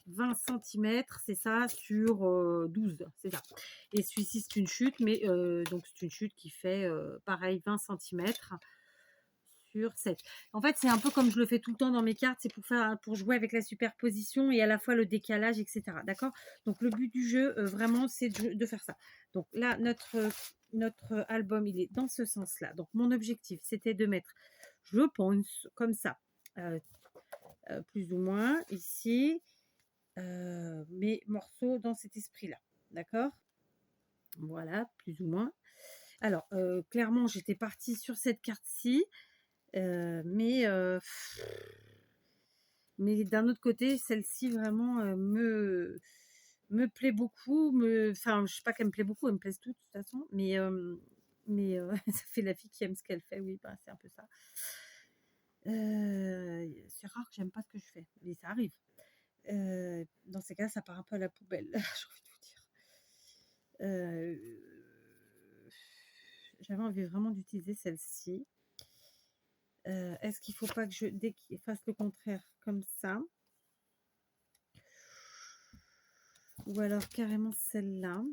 20 centimètres, c'est ça, sur 12, c'est ça. Et celui-ci, c'est une chute, mais donc c'est une chute qui fait pareil 20 centimètres sur 7. En fait, c'est un peu comme je le fais tout le temps dans mes cartes, c'est pour jouer avec la superposition et à la fois le décalage, etc. D'accord? Donc le but du jeu, vraiment, c'est de faire ça. Donc là, notre album, il est dans ce sens-là. Donc mon objectif, c'était de mettre, je pense, comme ça, plus ou moins ici, mes morceaux dans cet esprit-là. D'accord? Voilà, plus ou moins. Alors, clairement, j'étais partie sur cette carte-ci, mais d'un autre côté, celle-ci vraiment me plaît beaucoup. Enfin, je sais pas qu'elle me plaît beaucoup, elle me plaise toutes de toute façon, mais ça fait la fille qui aime ce qu'elle fait, oui, bah, c'est un peu ça. C'est rare que j'aime pas ce que je fais, mais ça arrive. Dans ces cas, ça part un peu à la poubelle, j'ai envie de vous dire. J'avais envie vraiment d'utiliser celle-ci. Est-ce qu'il faut pas que dès qu'il fasse le contraire comme ça, ou alors carrément celle-là?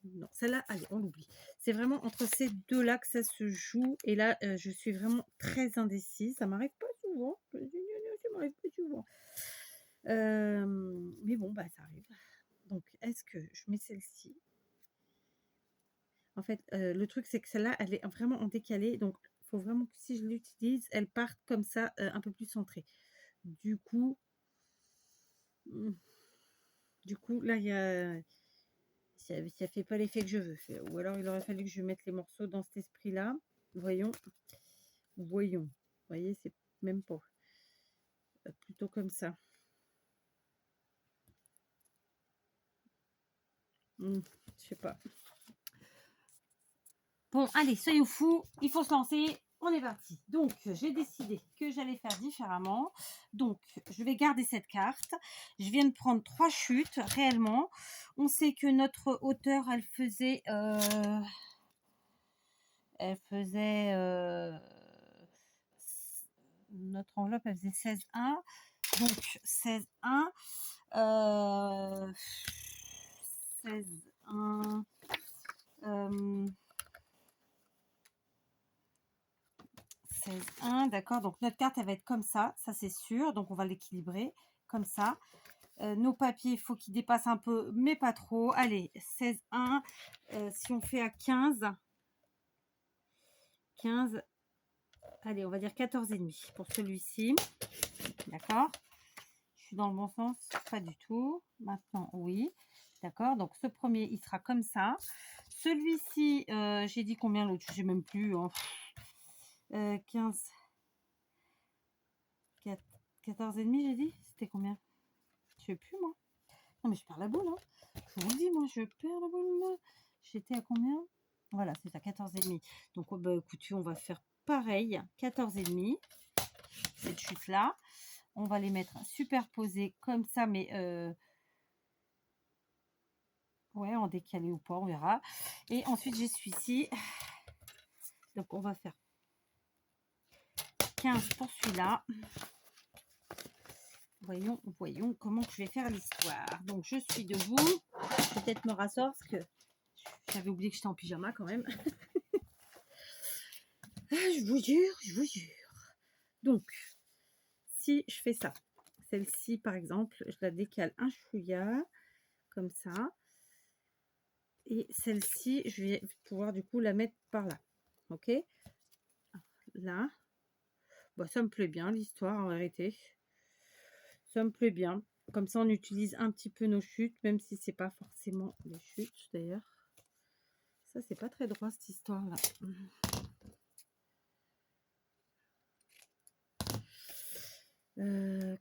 Non, celle-là, allez, on l'oublie. C'est vraiment entre ces deux-là que ça se joue. Et là, je suis vraiment très indécise. Ça m'arrive pas souvent. Ça m'arrive pas souvent. Mais bon, bah ça arrive. Donc, est-ce que je mets celle-ci? En fait, le truc, c'est que celle-là, elle est vraiment en décalé. Donc, il faut vraiment que si je l'utilise, elle parte comme ça, un peu plus centrée. Du coup, hmm, là, ça fait pas l'effet que je veux. Ou alors, il aurait fallu que je mette les morceaux dans cet esprit-là. Voyons. Voyons. Vous voyez, c'est même pas. Plutôt comme ça. Je sais pas. Bon, allez, soyons fous. Il faut se lancer. On est parti. Donc, j'ai décidé que j'allais faire différemment. Donc, je vais garder cette carte. Je viens de prendre 3 chutes, réellement. On sait que notre hauteur, elle faisait... notre enveloppe, elle faisait 16,1. Donc, 16,1. 16,1. 16,1, d'accord. Donc, notre carte, elle va être comme ça c'est sûr. Donc, on va l'équilibrer comme ça. Nos papiers, il faut qu'ils dépassent un peu, mais pas trop. Allez, 16,1. Si on fait à 15, allez, on va dire 14,5 pour celui-ci. D'accord. Je suis dans le bon sens? Pas du tout. Maintenant, oui. D'accord. Donc, ce premier, il sera comme ça. Celui-ci, j'ai dit combien l'autre? Je ne sais même plus. Hein. 15. 14,5, j'ai dit? C'était combien? Je sais plus, moi. Non, mais je perds la boule. Hein. Je vous le dis, moi, je perds la boule. J'étais à combien? Voilà, c'est ça, 14,5. Donc, bah, écoutez, on va faire pareil. 14,5. Cette chute-là. On va les mettre superposées comme ça, mais ouais, en décalé ou pas, on verra. Et ensuite, j'ai celui-ci. Donc, on va faire 15 pour celui-là. Voyons comment je vais faire l'histoire. Donc, je suis debout. Je vais peut-être me rasseoir parce que j'avais oublié que j'étais en pyjama quand même. Je vous jure. Donc, si je fais ça, celle-ci, par exemple, je la décale un chouïa, comme ça. Et celle-ci, je vais pouvoir du coup la mettre par là. Ok? Là. Bah, ça me plaît bien l'histoire en vérité. Ça me plaît bien. Comme ça, on utilise un petit peu nos chutes, même si c'est pas forcément des chutes d'ailleurs. Ça, c'est pas très droit cette histoire-là.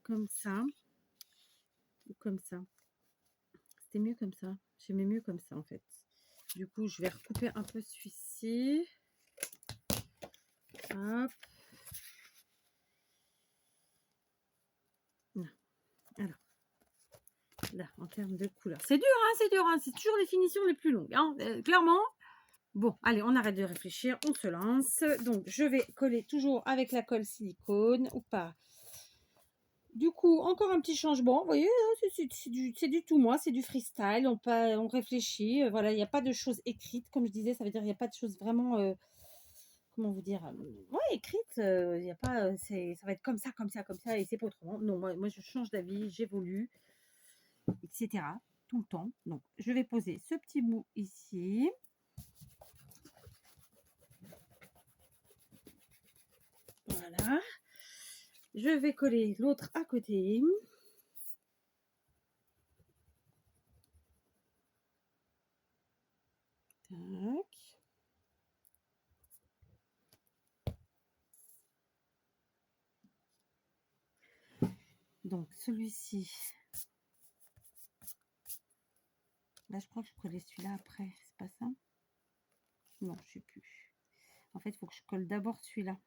comme ça ou comme ça. C'était mieux comme ça. J'aimais mieux comme ça en fait. Du coup, je vais recouper un peu celui-ci. Hop. Alors, là, en termes de couleur. C'est dur, hein, c'est dur. Hein, c'est toujours les finitions les plus longues. Hein, clairement. Bon, allez, on arrête de réfléchir. On se lance. Donc, je vais coller toujours avec la colle silicone ou pas. Du coup, encore un petit changement. Vous voyez, c'est du tout moi, c'est du freestyle. On réfléchit. Voilà, il n'y a pas de choses écrites. Comme je disais, ça veut dire qu'il n'y a pas de choses vraiment. Comment vous dire, ouais, écrites. Il y a pas. Ça va être comme ça, comme ça, comme ça, et c'est pas autrement. Non, moi, je change d'avis, j'évolue, etc. Tout le temps. Donc, je vais poser ce petit bout ici. Voilà. Je vais coller l'autre à côté. Tac. Donc, celui-ci. Là, je crois que je collais celui-là après. C'est pas ça? Non, je sais plus. En fait, il faut que je colle d'abord celui-là.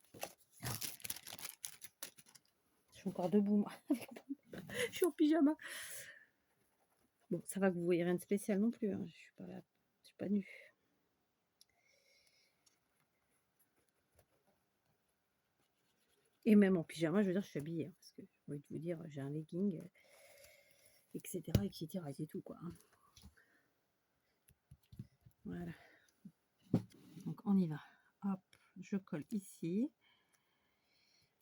Je suis encore debout, moi. Je suis en pyjama. Bon, ça va que vous voyez rien de spécial non plus. Hein. Je suis pas nue. Et même en pyjama, je veux dire, je suis habillée. Hein, parce que j'ai envie de vous dire, j'ai un legging, etc., etc. Et c'est tout, quoi. Hein. Voilà. Donc, on y va. Hop, je colle ici.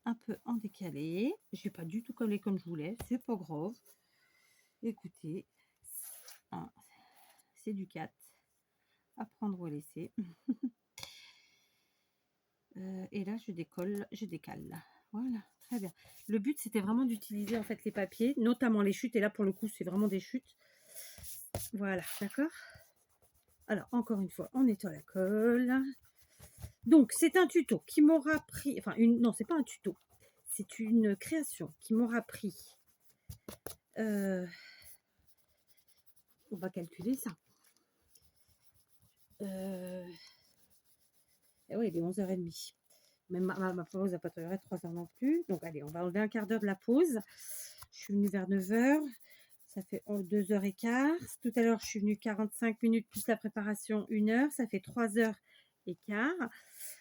Un peu en décalé. Je vais pas du tout coller comme je voulais. C'est pas grave. Écoutez, hein, c'est du 4. À prendre ou à laisser. Et là, je décolle, je décale. Voilà, très bien. Le but, c'était vraiment d'utiliser en fait les papiers, notamment les chutes. Et là, pour le coup, c'est vraiment des chutes. Voilà, d'accord. Alors, encore une fois, on nettoie la colle. Donc, c'est un tuto qui m'aura pris... Enfin, non, c'est pas un tuto. C'est une création qui m'aura pris... on va calculer ça. Oui, il est 11h30. Même ma pause n'a pas duré 3 heures non plus. Donc, allez, on va enlever un quart d'heure de la pause. Je suis venue vers 9h. Ça fait 2h15. Tout à l'heure, je suis venue 45 minutes plus la préparation 1h. Ça fait 3h15.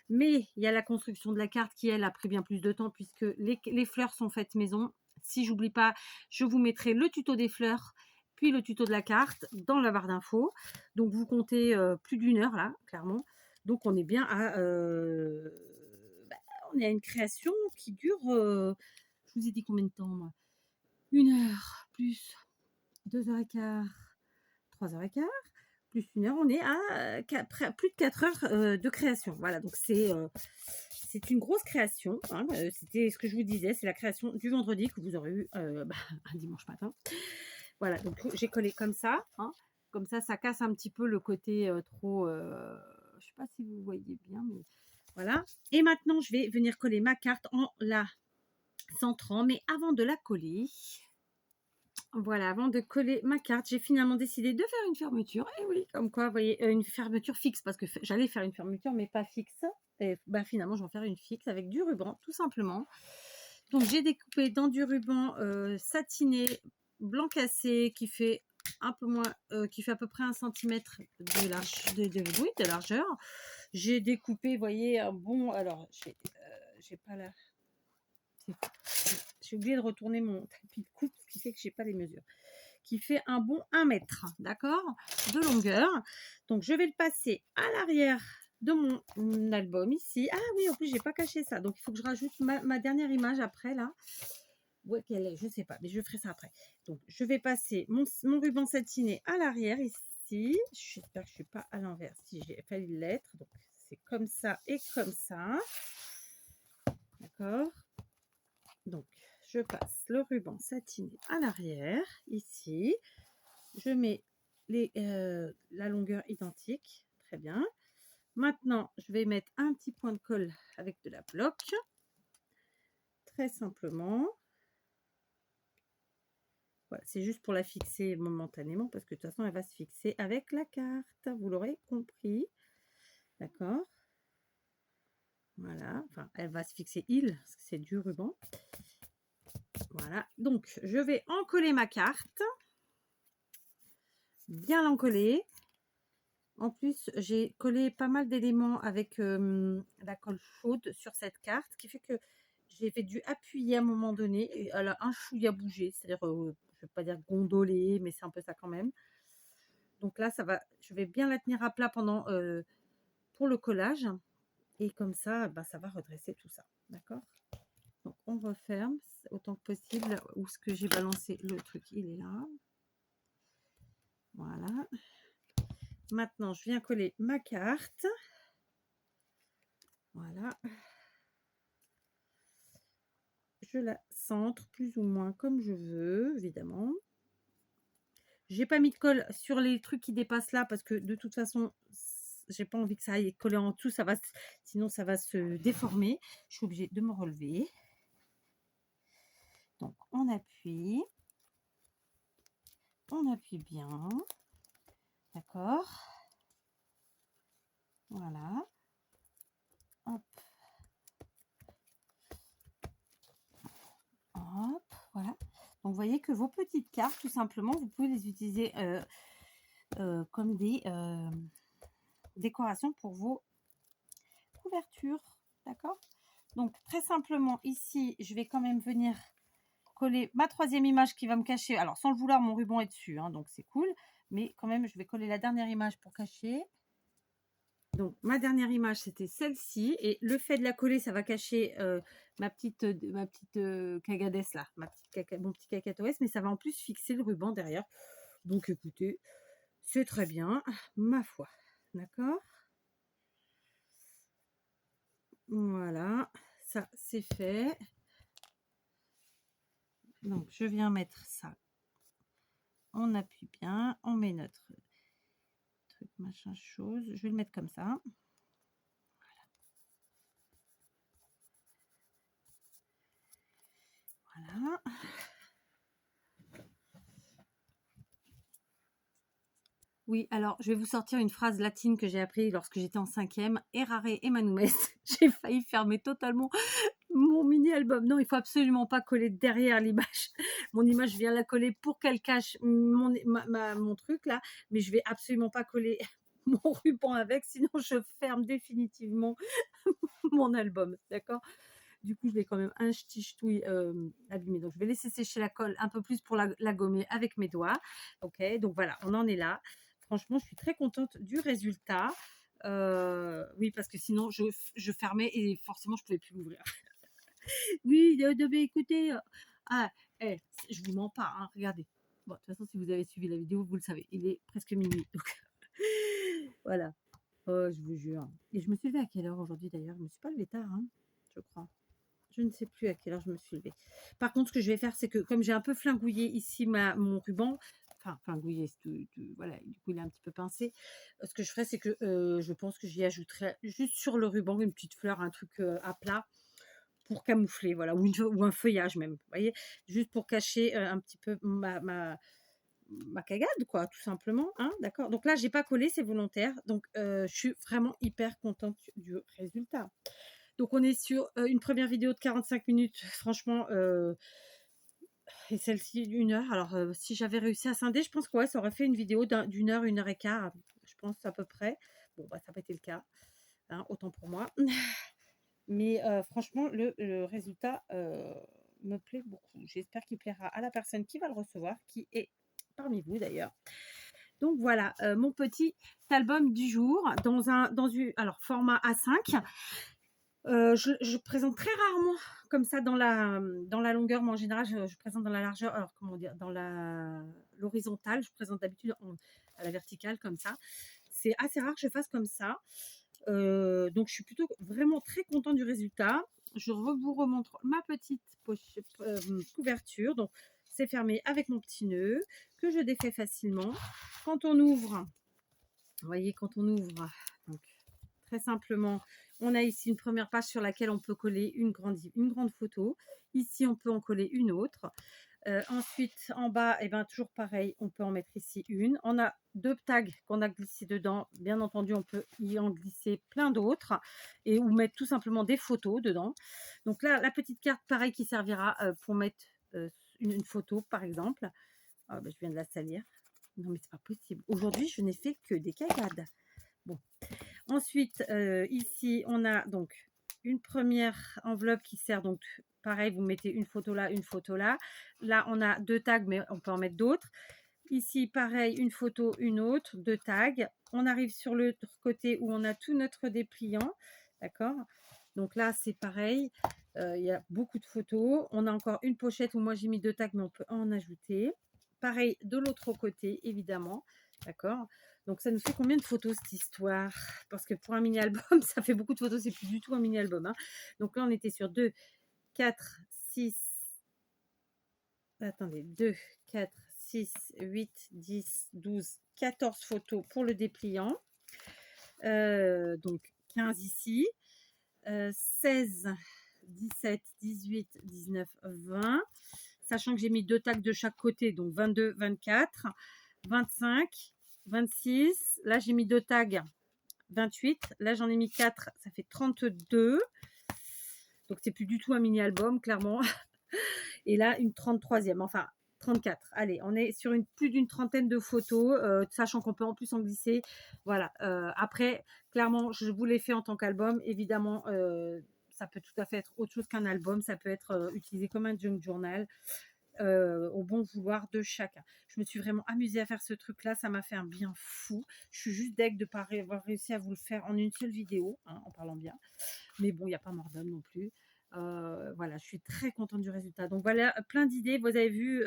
Mais il y a la construction de la carte qui, elle, a pris bien plus de temps puisque les fleurs sont faites maison. Si j'oublie pas, je vous mettrai le tuto des fleurs puis le tuto de la carte dans la barre d'infos. Donc, vous comptez plus d'1 heure là, clairement. Donc, on est bien à... on est à une création qui dure... je vous ai dit combien de temps, moi? 1 heure plus 2h15, 3h15, plus 1 heure, on est à plus de 4 heures de création. Voilà, donc c'est une grosse création. Hein, c'était ce que je vous disais, c'est la création du vendredi que vous aurez eu un dimanche matin. Voilà, donc j'ai collé comme ça. Hein, comme ça casse un petit peu le côté trop... je sais pas si vous voyez bien, mais voilà. Et maintenant, je vais venir coller ma carte en la centrant, mais avant de la coller... Voilà, avant de coller ma carte, j'ai finalement décidé de faire une fermeture. Et oui, comme quoi, vous voyez, une fermeture fixe, parce que j'allais faire une fermeture, mais pas fixe. Et finalement, je vais en faire une fixe avec du ruban, tout simplement. Donc, j'ai découpé dans du ruban satiné, blanc cassé, qui fait un peu moins, qui fait à peu près 1 centimètre de largeur. J'ai découpé, vous voyez, un bon... Alors, j'ai pas la... J'ai oublié de retourner mon tapis de coupe, ce qui fait que j'ai pas les mesures. Qui fait un bon 1 mètre, d'accord, de longueur. Donc, je vais le passer à l'arrière de mon album ici. Ah oui, en plus, j'ai pas caché ça. Donc, il faut que je rajoute ma dernière image après, là. Où est qu'elle est? Je sais pas, mais je ferai ça après. Donc, je vais passer mon ruban satiné à l'arrière ici. J'espère que je suis pas à l'envers. Si j'ai failli l'être. Donc, c'est comme ça et comme ça. D'accord. Donc, je passe le ruban satiné à l'arrière, ici. Je mets la longueur identique. Très bien. Maintenant, je vais mettre un petit point de colle avec de la bloc. Très simplement. Voilà, c'est juste pour la fixer momentanément parce que de toute façon, elle va se fixer avec la carte. Vous l'aurez compris. D'accord? Voilà. Enfin, elle va se fixer parce que c'est du ruban. Voilà. Donc, je vais encoller ma carte. Bien l'encoller. En plus, j'ai collé pas mal d'éléments avec la colle chaude sur cette carte, ce qui fait que j'ai dû appuyer à un moment donné et elle a un chouïa bougé, c'est-à-dire, je vais pas dire gondoler, mais c'est un peu ça quand même. Donc là, ça va, je vais bien la tenir à plat pendant pour le collage et comme ça, bah, ça va redresser tout ça, d'accord? Donc on referme autant que possible. Où ce que j'ai balancé le truc, il est là. Voilà. Maintenant, je viens coller ma carte. Voilà. Je la centre plus ou moins comme je veux, évidemment. J'ai pas mis de colle sur les trucs qui dépassent là parce que de toute façon, j'ai pas envie que ça aille coller en dessous, sinon ça va se déformer. Je suis obligée de me relever. Donc on appuie bien, d'accord. Voilà. Hop. Hop, voilà. Donc, vous voyez que vos petites cartes, tout simplement, vous pouvez les utiliser comme des décorations pour vos couvertures. D'accord? Donc, très simplement, ici, je vais quand même venir coller ma troisième image qui va me cacher. Alors, sans le vouloir, mon ruban est dessus, hein, donc c'est cool. Mais quand même, je vais coller la dernière image pour cacher. Donc, ma dernière image, c'était celle-ci. Et le fait de la coller, ça va cacher ma petite cagadès là, mon petit cacatoès. Mais ça va en plus fixer le ruban derrière. Donc, écoutez, c'est très bien, ma foi. D'accord? Voilà, ça, c'est fait. Donc, je viens mettre ça. On appuie bien, on met notre truc, machin, chose. Je vais le mettre comme ça. Voilà. Oui, alors je vais vous sortir une phrase latine que j'ai appris lorsque j'étais en 5e. Errare emanumes. J'ai failli fermer totalement mon mini-album. Non, il faut absolument pas coller derrière l'image. Mon image, je viens la coller pour qu'elle cache mon truc là. Mais je vais absolument pas coller mon ruban avec, sinon je ferme définitivement mon album. D'accord? Du coup, je vais quand même un petit ch'touille abîmé. Donc, je vais laisser sécher la colle un peu plus pour la gommer avec mes doigts. Ok, donc voilà, on en est là. Franchement, je suis très contente du résultat. Oui, parce que sinon, je fermais et forcément, je ne pouvais plus l'ouvrir. Oui, mais écoutez, ah, je vous mens pas, hein, regardez. Bon, de toute façon, si vous avez suivi la vidéo, vous le savez, il est presque minuit. Donc, voilà. Oh, je vous jure. Et je me suis levée à quelle heure aujourd'hui d'ailleurs? Je ne me suis pas levée tard, hein, je crois. Je ne sais plus à quelle heure je me suis levée. Par contre, ce que je vais faire, c'est que comme j'ai un peu flingouillé ici mon ruban, enfin flingouillé, voilà, du coup il est un petit peu pincé. Ce que je ferai, c'est que je pense que j'y ajouterai juste sur le ruban une petite fleur, un truc à plat pour camoufler, voilà, ou un feuillage même, vous voyez, juste pour cacher un petit peu ma cagade, quoi, tout simplement, hein, d'accord. Donc là, j'ai pas collé, c'est volontaire. Donc je suis vraiment hyper contente du résultat. Donc, on est sur une première vidéo de 45 minutes, franchement, et celle-ci d'une heure. Alors, si j'avais réussi à scinder, je pense que ouais, ça aurait fait une vidéo d'une heure, 1 heure et quart, je pense à peu près. Bon, bah, ça n'a pas été le cas, hein, autant pour moi. Mais franchement, le résultat me plaît beaucoup. J'espère qu'il plaira à la personne qui va le recevoir, qui est parmi vous d'ailleurs. Donc voilà, mon petit album du jour alors format A5. Je présente très rarement comme ça dans la longueur. Moi, en général, je présente dans la largeur. Alors, comment dire, dans l'horizontale. Je présente d'habitude à la verticale comme ça. C'est assez rare que je fasse comme ça. Donc, je suis plutôt vraiment très contente du résultat. Je vous remontre ma petite couverture. Donc, c'est fermé avec mon petit nœud que je défais facilement. Quand on ouvre, vous voyez, quand on ouvre, donc, très simplement, on a ici une première page sur laquelle on peut coller une grande photo. Ici, on peut en coller une autre. Ensuite, en bas, et ben, toujours pareil, on peut en mettre ici une. On a 2 tags qu'on a glissés dedans. Bien entendu, on peut y en glisser plein d'autres et ou mettre tout simplement des photos dedans. Donc là, la petite carte, pareil, qui servira, pour mettre, une photo, par exemple. Ah bah, je viens de la salir. Non, mais c'est pas possible. Aujourd'hui, je n'ai fait que des cagades. Bon. Ensuite, ici, on a donc une première enveloppe qui sert donc pareil, vous mettez une photo là, une photo là. Là, on a 2 tags, mais on peut en mettre d'autres. Ici, pareil, une photo, une autre, 2 tags. On arrive sur l'autre côté où on a tout notre dépliant, d'accord? Donc là, c'est pareil, il y a beaucoup de photos. On a encore une pochette où moi j'ai mis 2 tags, mais on peut en ajouter. Pareil de l'autre côté, évidemment, d'accord? Donc ça nous fait combien de photos cette histoire? Parce que pour un mini album, ça fait beaucoup de photos, c'est plus du tout un mini album, hein. Donc là, on était sur 2, 4, 6, attendez, 2, 4, 6, 8, 10, 12, 14 photos pour le dépliant. Donc 15 ici, 16, 17, 18, 19, 20. Sachant que j'ai mis 2 tags de chaque côté, donc 22, 24, 25, 26. Là, j'ai mis 2 tags, 28. Là, j'en ai mis 4, ça fait 32. Donc, c'est plus du tout un mini-album, clairement. Et là, une 33e, enfin 34. Allez, on est sur plus d'une trentaine de photos, sachant qu'on peut en plus en glisser. Voilà. Après, clairement, je vous l'ai fait en tant qu'album. Évidemment, ça peut tout à fait être autre chose qu'un album. Ça peut être utilisé comme un junk journal. Au bon vouloir de chacun. Je me suis vraiment amusée à faire ce truc-là, ça m'a fait un bien fou. Je suis juste deg de ne pas avoir réussi à vous le faire en une seule vidéo, hein, en parlant bien. Mais bon, il n'y a pas mort d'homme non plus. Voilà, je suis très contente du résultat. Donc voilà, plein d'idées. Vous avez vu,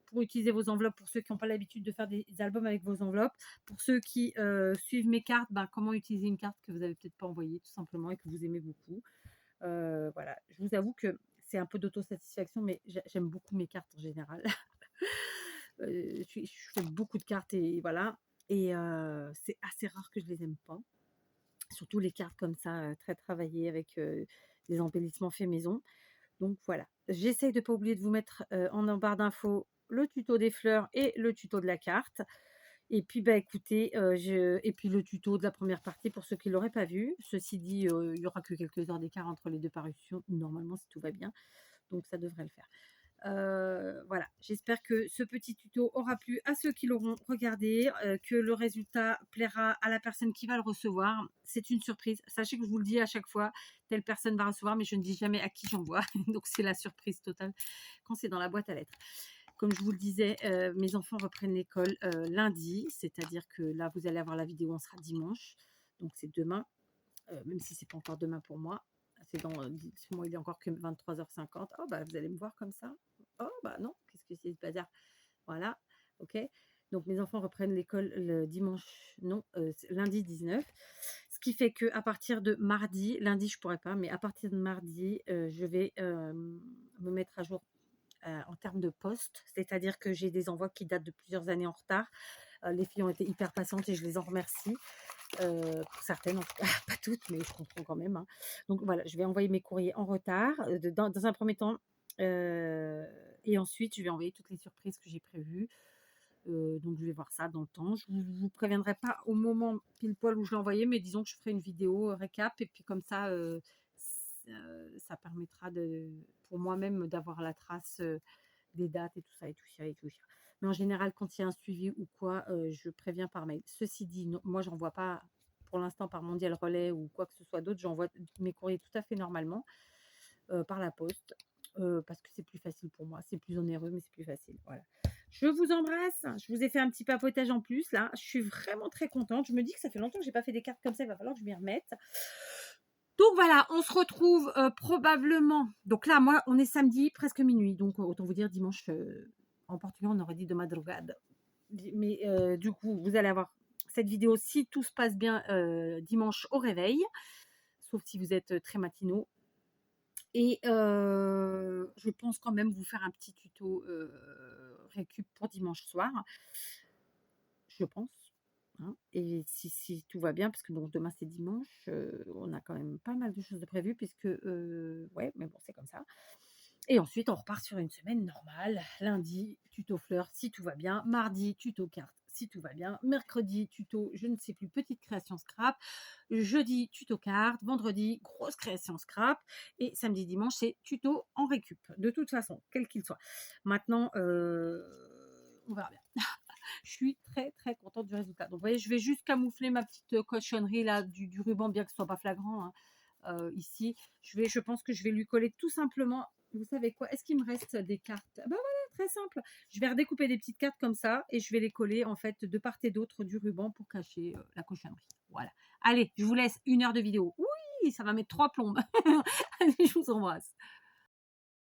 pour utiliser vos enveloppes, pour ceux qui n'ont pas l'habitude de faire des albums avec vos enveloppes, pour ceux qui suivent mes cartes, ben, comment utiliser une carte que vous n'avez peut-être pas envoyée tout simplement et que vous aimez beaucoup. Voilà, je vous avoue que c'est un peu d'autosatisfaction, mais j'aime beaucoup mes cartes en général. Je fais beaucoup de cartes et voilà. Et c'est assez rare que je les aime pas. Surtout les cartes comme ça, très travaillées avec des embellissements faits maison. Donc voilà, j'essaye de ne pas oublier de vous mettre en barre d'infos le tuto des fleurs et le tuto de la carte. Et puis, bah, écoutez, et puis le tuto de la première partie pour ceux qui ne l'auraient pas vu. Ceci dit, il y aura que quelques heures d'écart entre les 2 parutions, normalement, si tout va bien. Donc ça devrait le faire. Voilà, j'espère que ce petit tuto aura plu à ceux qui l'auront regardé, que le résultat plaira à la personne qui va le recevoir. C'est une surprise. Sachez que je vous le dis à chaque fois, telle personne va recevoir, mais je ne dis jamais à qui j'envoie. Donc c'est la surprise totale quand c'est dans la boîte à lettres. Comme je vous le disais, mes enfants reprennent l'école lundi, c'est-à-dire que là, vous allez avoir la vidéo, on sera dimanche. Donc c'est demain, même si c'est pas encore demain pour moi. C'est dans, moi, il est encore que 23h50. Oh, bah, vous allez me voir comme ça. Oh, bah non, qu'est-ce que c'est ce bazar? Voilà, ok. Donc mes enfants reprennent l'école le dimanche, non, lundi 19. Ce qui fait que à partir de mardi, lundi je pourrais pas, mais à partir de mardi, je vais me mettre à jour en termes de poste, c'est-à-dire que j'ai des envois qui datent de plusieurs années en retard. Les filles ont été hyper patientes et je les en remercie. Pour certaines, en tout cas, pas toutes, mais je comprends quand même, hein. Donc voilà, je vais envoyer mes courriers en retard, dans un premier temps, et ensuite je vais envoyer toutes les surprises que j'ai prévues. Donc je vais voir ça dans le temps. Je vous préviendrai pas au moment pile poil où je l'ai envoyé, mais disons que je ferai une vidéo récap et puis comme ça, ça permettra pour moi-même d'avoir la trace des dates et tout ça et tout ça et tout ça. Mais en général, quand il y a un suivi ou quoi, je préviens par mail. Ceci dit, non, moi, j'envoie pas pour l'instant par Mondial Relais ou quoi que ce soit d'autre. J'envoie mes courriers tout à fait normalement par la poste parce que c'est plus facile pour moi. C'est plus onéreux, mais c'est plus facile. Voilà. Je vous embrasse. Je vous ai fait un petit papotage en plus là. Je suis vraiment très contente. Je me dis que ça fait longtemps que j'ai pas fait des cartes comme ça. Il va falloir que je m'y remette. Donc voilà, on se retrouve probablement. Donc là, moi, on est samedi, presque minuit. Donc autant vous dire dimanche. En portugais, on aurait dit de madrugada. Mais du coup, vous allez avoir cette vidéo si tout se passe bien dimanche au réveil. Sauf si vous êtes très matinaux. Et je pense quand même vous faire un petit tuto récup pour dimanche soir. Je pense. Hein. Et si tout va bien, parce que bon, demain c'est dimanche, on a quand même pas mal de choses de prévues, puisque ouais, mais bon, c'est comme ça. Et ensuite, on repart sur une semaine normale. Lundi, tuto fleurs, si tout va bien. Mardi, tuto cartes, si tout va bien. Mercredi, tuto, je ne sais plus, petite création scrap. Jeudi, tuto cartes. Vendredi, grosse création scrap. Et samedi, dimanche, c'est tuto en récup. De toute façon, quel qu'il soit. Maintenant, on verra bien. Je suis très, très contente du résultat. Donc, vous voyez, je vais juste camoufler ma petite cochonnerie là du ruban, bien que ce soit pas flagrant, hein. Ici, je pense que je vais lui coller tout simplement, vous savez quoi? Est-ce qu'il me reste des cartes? Ah bah voilà, très simple. Je vais redécouper des petites cartes comme ça et je vais les coller en fait de part et d'autre du ruban pour cacher la cochonnerie. Voilà. Allez, je vous laisse 1 heure de vidéo. Oui, ça va mettre 3 plombes. Allez, je vous embrasse.